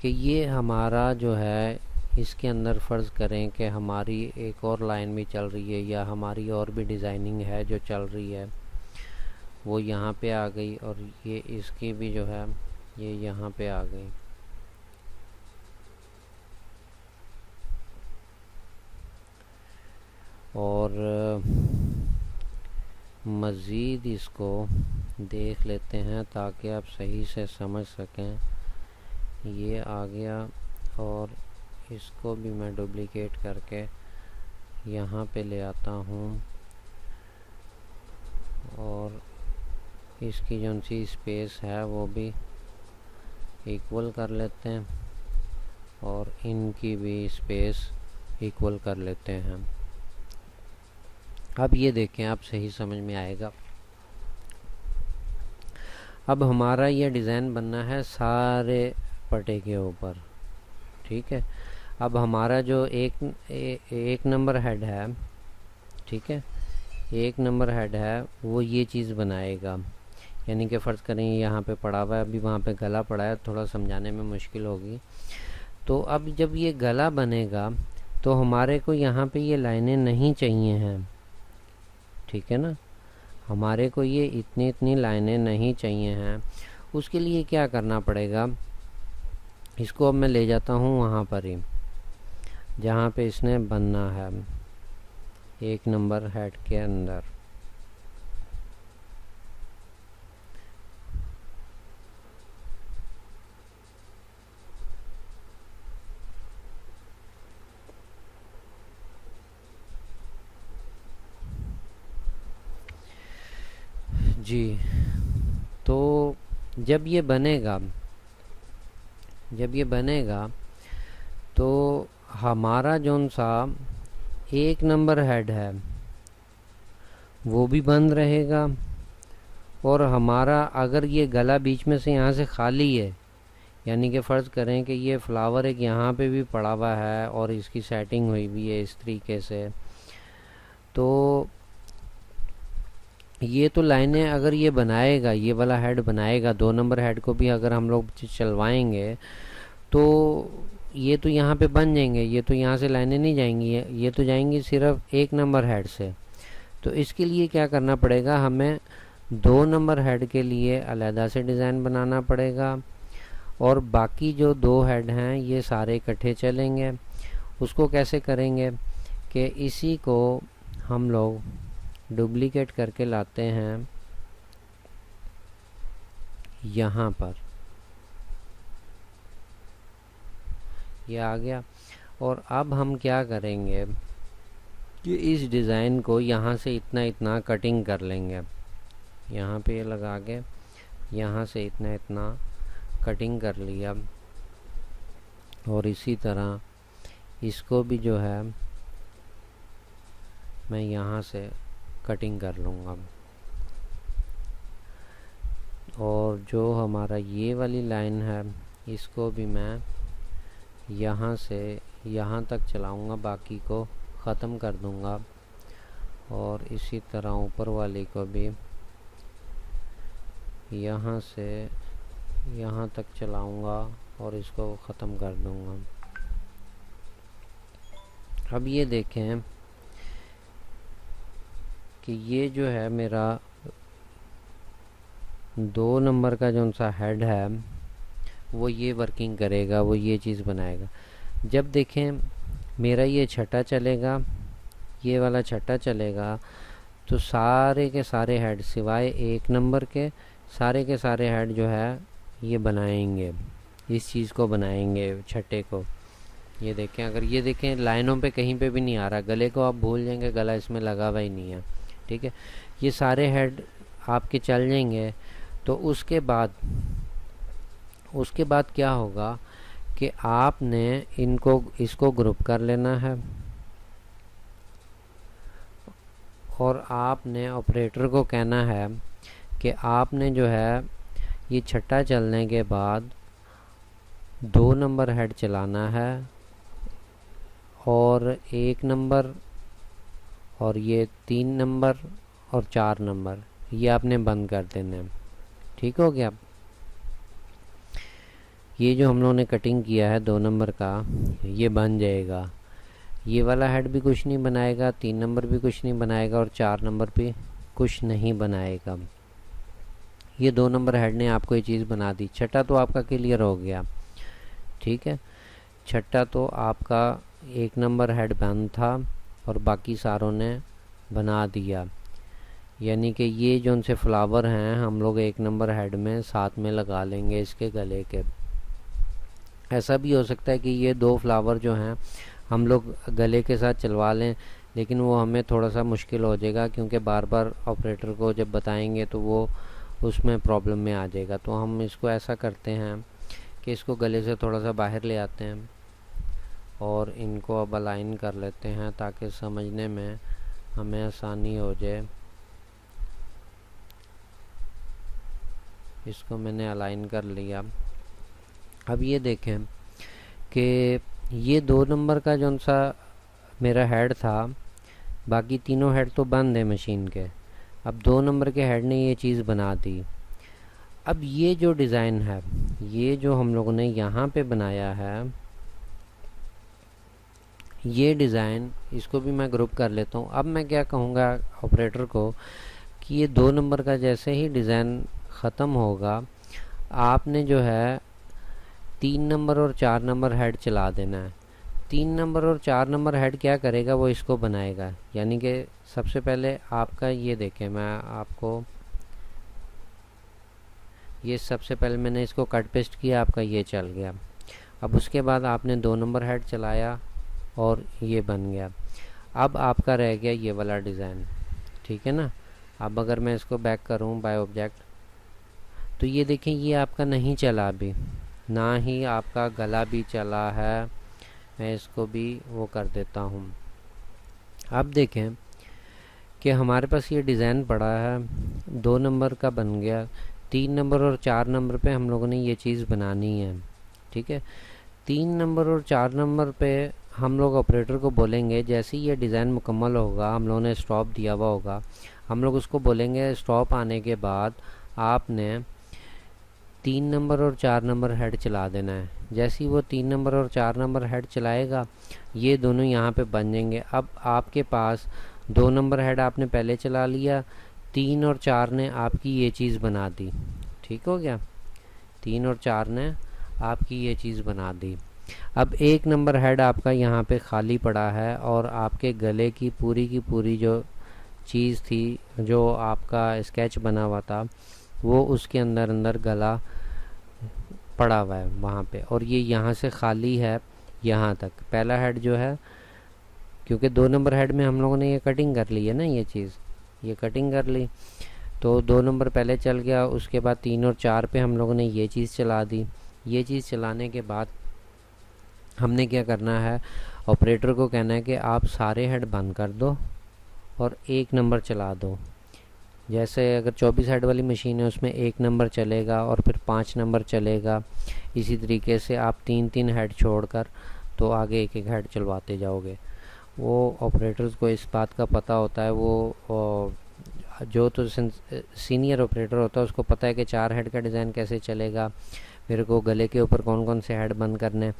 कि ये हमारा जो है इसके अंदर फ़र्ज़ करें कि हमारी एक और लाइन भी चल रही है या हमारी और भी डिज़ाइनिंग है जो चल रही है, वो यहाँ पे आ गई और ये इसकी भी जो है ये यहाँ पे आ गई। और मज़ीद इसको देख लेते हैं ताकि आप सही से समझ सकें। ये आ गया और इसको भी मैं डुप्लिकेट करके यहाँ पे ले आता हूँ और इसकी जो सी स्पेस है वो भी इक्वल कर लेते हैं और इनकी भी स्पेस इक्वल कर लेते हैं। अब ये देखें, आप सही समझ में आएगा। अब हमारा ये डिज़ाइन बनना है सारे पट्टे के ऊपर, ठीक है। अब हमारा जो एक नंबर हेड है, ठीक है, एक नंबर हेड है वो ये चीज़ बनाएगा। यानी कि फ़र्ज़ करें यहाँ पे पड़ा हुआ है, अभी वहाँ पे गला पड़ा है, थोड़ा समझाने में मुश्किल होगी। तो अब जब ये गला बनेगा तो हमारे को यहाँ पे ये लाइनें नहीं चाहिए हैं, ठीक है ना। हमारे को ये इतनी लाइनें नहीं चाहिए हैं। उसके लिए क्या करना पड़ेगा, इसको अब मैं ले जाता हूँ वहाँ पर ही जहाँ पे इसने बनना है, एक नंबर हेड के अंदर। जी, तो जब ये बनेगा तो हमारा जौन सा एक नंबर हेड है वो भी बंद रहेगा और हमारा अगर ये गला बीच में से यहाँ से खाली है, यानी कि फ़र्ज़ करें कि ये फ्लावर एक यहाँ पे भी पड़ा हुआ है और इसकी सेटिंग हुई भी है इस तरीके से, तो ये तो लाइनें अगर ये बनाएगा, ये वाला हेड बनाएगा, 2 नंबर हेड को भी अगर हम लोग चलवाएंगे तो ये तो यहाँ पे बन जाएंगे। ये तो यहाँ से लाइनें नहीं जाएंगी, ये तो जाएंगी सिर्फ एक नंबर हेड से। तो इसके लिए क्या करना पड़ेगा, हमें 2 नंबर हेड के लिए अलहदा से डिज़ाइन बनाना पड़ेगा और बाकी जो 2 हेड हैं ये सारे इकट्ठे चलेंगे। उसको कैसे करेंगे कि इसी को हम लोग डुप्लीकेट करके लाते हैं यहाँ पर, ये आ गया। और अब हम क्या करेंगे कि इस डिज़ाइन को यहाँ से इतना कटिंग कर लेंगे, यहाँ पे लगा के यहाँ से इतना कटिंग कर लिया और इसी तरह इसको भी जो है मैं यहाँ से कटिंग कर लूँगा। और जो हमारा ये वाली लाइन है इसको भी मैं यहाँ से यहाँ तक चलाऊँगा, बाकी को ख़त्म कर दूँगा और इसी तरह ऊपर वाली को भी यहाँ से यहाँ तक चलाऊँगा और इसको ख़त्म कर दूँगा। अब ये देखें कि ये जो है मेरा 2 नंबर का जो सा हेड है वो ये वर्किंग करेगा, वो ये चीज़ बनाएगा। जब देखें मेरा ये छठा चलेगा, ये वाला छठा चलेगा, तो सारे के सारे हेड सिवाय 1 नंबर के सारे हेड जो है ये बनाएंगे, इस चीज़ को बनाएंगे छठे को। ये देखें, अगर ये देखें लाइनों पे कहीं पे भी नहीं आ रहा, गले को आप भूल जाएंगे, गला इसमें लगा हुआ ही नहीं है, ठीक है। ये सारे हेड आपके चल जाएंगे। तो उसके बाद क्या होगा कि आपने इसको ग्रुप कर लेना है और आपने ऑपरेटर को कहना है कि आपने जो है ये छठा चलने के बाद 2 नंबर हेड चलाना है और 1 नंबर और ये 3 नंबर और 4 नंबर ये आपने बंद कर देने हैं। ठीक हो गया। ये जो हम लोगों ने कटिंग किया है 2 नंबर का ये बन जाएगा। ये वाला हेड भी कुछ नहीं बनाएगा, 3 नंबर भी कुछ नहीं बनाएगा और 4 नंबर भी कुछ नहीं बनाएगा। ये 2 नंबर हेड ने आपको ये चीज़ बना दी। छठा तो आपका क्लियर हो गया, ठीक है। छठा तो आपका 1 नंबर हेड बंद था और बाकी सारों ने बना दिया। यानी कि ये जो उनसे फ्लावर हैं हम लोग 1 नंबर हेड में साथ में लगा लेंगे इसके गले के। ऐसा भी हो सकता है कि ये 2 फ्लावर जो हैं हम लोग गले के साथ चलवा लें, लेकिन वो हमें थोड़ा सा मुश्किल हो जाएगा क्योंकि बार बार ऑपरेटर को जब बताएंगे तो वो उसमें प्रॉब्लम में आ जाएगा। तो हम इसको ऐसा करते हैं कि इसको गले से थोड़ा सा बाहर ले आते हैं और इनको अब अलाइन कर लेते हैं ताकि समझने में हमें आसानी हो जाए। इसको मैंने अलाइन कर लिया। अब ये देखें कि ये 2 नंबर का जो सा मेरा हेड था, बाकी तीनों हेड तो बंद है मशीन के। अब 2 नंबर के हेड ने ये चीज़ बना दी। अब ये जो डिज़ाइन है, ये जो हम लोगों ने यहाँ पे बनाया है, ये डिज़ाइन इसको भी मैं ग्रुप कर लेता हूँ। अब मैं क्या कहूँगा ऑपरेटर को कि ये 2 नंबर का जैसे ही डिज़ाइन ख़त्म होगा आपने जो है 3 नंबर और 4 नंबर हेड चला देना है। 3 नंबर और 4 नंबर हेड क्या करेगा, वो इसको बनाएगा। यानी कि सबसे पहले आपका ये देखें, मैं आपको ये सबसे पहले मैंने इसको कट पेस्ट किया, आपका ये चल गया। अब उसके बाद आपने 2 नंबर हेड चलाया और ये बन गया। अब आपका रह गया ये वाला डिज़ाइन, ठीक है ना। अब अगर मैं इसको बैक करूं बाय ऑब्जेक्ट तो ये देखें ये आपका नहीं चला अभी, ना ही आपका गला भी चला है। मैं इसको भी वो कर देता हूँ। अब देखें कि हमारे पास ये डिज़ाइन पड़ा है, 2 नंबर का बन गया। 3 नंबर और 4 नंबर पे हम लोगों ने ये चीज़ बनानी है, ठीक है। 3 नंबर और 4 नंबर पे हम लोग ऑपरेटर को बोलेंगे जैसे ही ये डिज़ाइन मुकम्मल होगा, हम लोगों ने स्टॉप दिया हुआ होगा, हम लोग उसको बोलेंगे स्टॉप आने के बाद आपने 3 नंबर और 4 नंबर हेड चला देना है। जैसे ही वो 3 नंबर और 4 नंबर हेड चलाएगा ये दोनों यहाँ पे बन जाएंगे। अब आपके पास 2 नंबर हेड आपने पहले चला लिया, 3 और 4 ने आपकी ये चीज़ बना दी। ठीक हो गया, 3 और 4 ने आपकी ये चीज़ बना दी। अब 1 नंबर हेड आपका यहाँ पे खाली पड़ा है और आपके गले की पूरी जो चीज़ थी, जो आपका स्केच बना हुआ था, वो उसके अंदर गला पड़ा हुआ है वहाँ पे, और ये यहाँ से खाली है यहाँ तक। पहला हेड जो है, क्योंकि 2 नंबर हेड में हम लोगों ने ये कटिंग कर ली है ना, ये चीज़ ये कटिंग कर ली, तो 2 नंबर पहले चल गया। उसके बाद 3 और 4 पे हम लोगों ने ये चीज़ चला दी। ये चीज़ चलाने के बाद हमने क्या करना है, ऑपरेटर को कहना है कि आप सारे हेड बंद कर दो और 1 नंबर चला दो। जैसे अगर 24 हेड वाली मशीन है उसमें 1 नंबर चलेगा और फिर 5 नंबर चलेगा। इसी तरीके से आप 3 हेड छोड़कर तो आगे 1 हेड चलवाते जाओगे। वो ऑपरेटर्स को इस बात का पता होता है, वो जो तो सीनियर ऑपरेटर होता है उसको पता है कि 4 हेड का डिज़ाइन कैसे चलेगा, मेरे को गले के ऊपर कौन कौन से हेड बंद करने।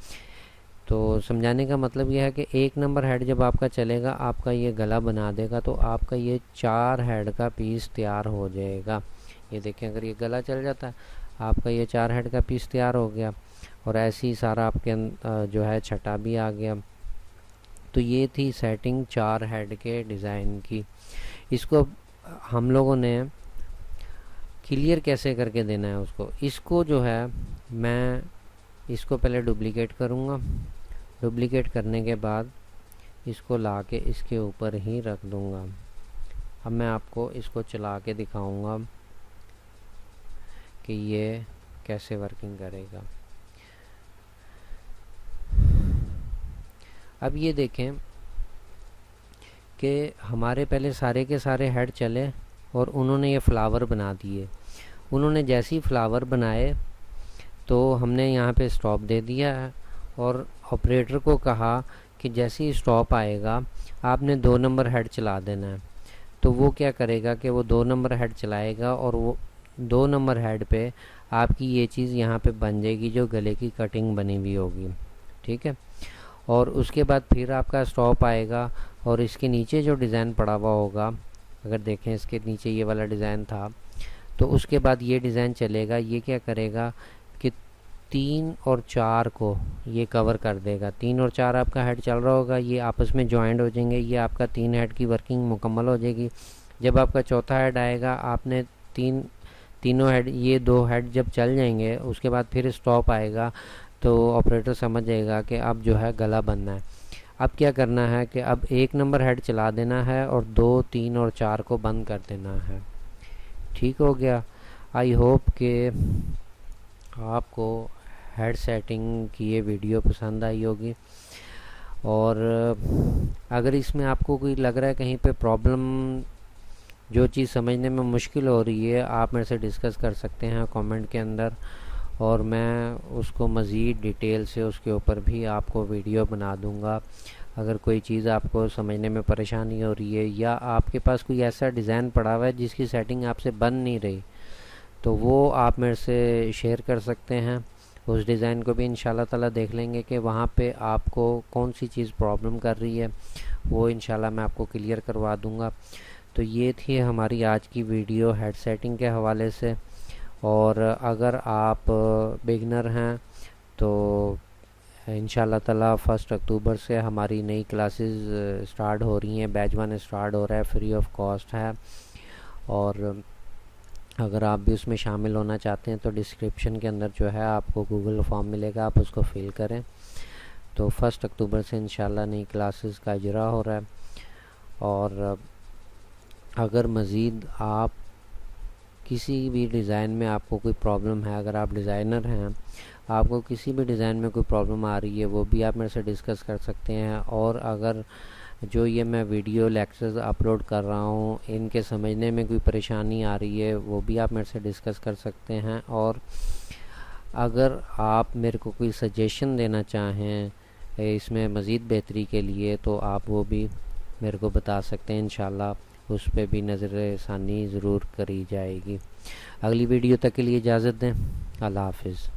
तो समझाने का मतलब यह है कि 1 नंबर हेड जब आपका चलेगा, आपका ये गला बना देगा, तो आपका ये 4 हेड का पीस तैयार हो जाएगा। ये देखें, अगर ये गला चल जाता है आपका ये 4 हेड का पीस तैयार हो गया, और ऐसे ही सारा आपके जो है छटा भी आ गया। तो ये थी सेटिंग 4 हेड के डिज़ाइन की। इसको हम लोगों ने क्लियर कैसे करके देना है उसको, इसको जो है मैं इसको पहले डुप्लीकेट करूँगा। डुप्लीकेट करने के बाद इसको ला के इसके ऊपर ही रख दूँगा। अब मैं आपको इसको चला के दिखाऊँगा कि ये कैसे वर्किंग करेगा। अब ये देखें कि हमारे पहले सारे के सारे हेड चले और उन्होंने ये फ्लावर बना दिए। उन्होंने जैसे ही फ्लावर बनाए तो हमने यहाँ पे स्टॉप दे दिया है, और ऑपरेटर को कहा कि जैसे ही स्टॉप आएगा आपने 2 नंबर हेड चला देना है। तो वो क्या करेगा कि वो 2 नंबर हेड चलाएगा, और वो 2 नंबर हेड पे आपकी ये चीज़ यहाँ पे बन जाएगी जो गले की कटिंग बनी हुई होगी, ठीक है। और उसके बाद फिर आपका स्टॉप आएगा, और इसके नीचे जो डिज़ाइन पड़ा हुआ होगा, अगर देखें इसके नीचे ये वाला डिज़ाइन था, तो उसके बाद ये डिज़ाइन चलेगा। ये क्या करेगा कि 3 और 4 को ये कवर कर देगा। 3 और 4 आपका हेड चल रहा होगा, ये आपस में जॉइंट हो जाएंगे, ये आपका 3 हेड की वर्किंग मुकम्मल हो जाएगी। जब आपका चौथा हेड आएगा, आपने तीनों हेड, ये 2 हेड जब चल जाएंगे, उसके बाद फिर स्टॉप आएगा, तो ऑपरेटर समझ जाएगा कि अब जो है गला बनना है। अब क्या करना है कि अब 1 नंबर हेड चला देना है और 2, 3 और 4 को बंद कर देना है। ठीक हो गया। आई होप कि आपको हेड सेटिंग की ये वीडियो पसंद आई होगी, और अगर इसमें आपको कोई लग रहा है कहीं पे प्रॉब्लम, जो चीज़ समझने में मुश्किल हो रही है, आप मेरे से डिस्कस कर सकते हैं कमेंट के अंदर, और मैं उसको मज़ीद डिटेल से उसके ऊपर भी आपको वीडियो बना दूंगा। अगर कोई चीज़ आपको समझने में परेशानी हो रही है, या आपके पास कोई ऐसा डिज़ाइन पड़ा हुआ है जिसकी सेटिंग आपसे बन नहीं रही, तो वो आप मेरे से शेयर कर सकते हैं। उस डिज़ाइन को भी इंशाल्लाह ताला देख लेंगे कि वहाँ पे आपको कौन सी चीज़ प्रॉब्लम कर रही है, वो इंशाल्लाह मैं आपको क्लियर करवा दूँगा। तो ये थी हमारी आज की वीडियो हेड सेटिंग के हवाले से। और अगर आप बिगनर हैं तो इंशाल्लाह ताला 1 अक्टूबर से हमारी नई क्लासेस स्टार्ट हो रही हैं। बैच 1 स्टार्ट हो रहा है, फ्री ऑफ कॉस्ट है। और अगर आप भी उसमें शामिल होना चाहते हैं तो डिस्क्रिप्शन के अंदर जो है आपको गूगल फॉर्म मिलेगा, आप उसको फिल करें। तो 1 अक्टूबर से इंशाल्लाह नई क्लासेस का इजरा हो रहा है। और अगर मज़ीद आप किसी भी डिज़ाइन में आपको कोई प्रॉब्लम है, अगर आप डिज़ाइनर हैं, आपको किसी भी डिज़ाइन में कोई प्रॉब्लम आ रही है, वो भी आप मेरे से डिस्कस कर सकते हैं। और अगर जो ये मैं वीडियो लेक्चर्स अपलोड कर रहा हूँ, इनके समझने में कोई परेशानी आ रही है, वो भी आप मेरे से डिस्कस कर सकते हैं। और अगर आप मेरे को कोई सजेशन देना चाहें इसमें मज़ीद बेहतरी के लिए, तो आप वो भी मेरे को बता सकते हैं। इंशाल्लाह उस पर भी नज़र षानी ज़रूर करी जाएगी। अगली वीडियो तक के लिए इजाज़त दें। अल्लाह हाफिज़।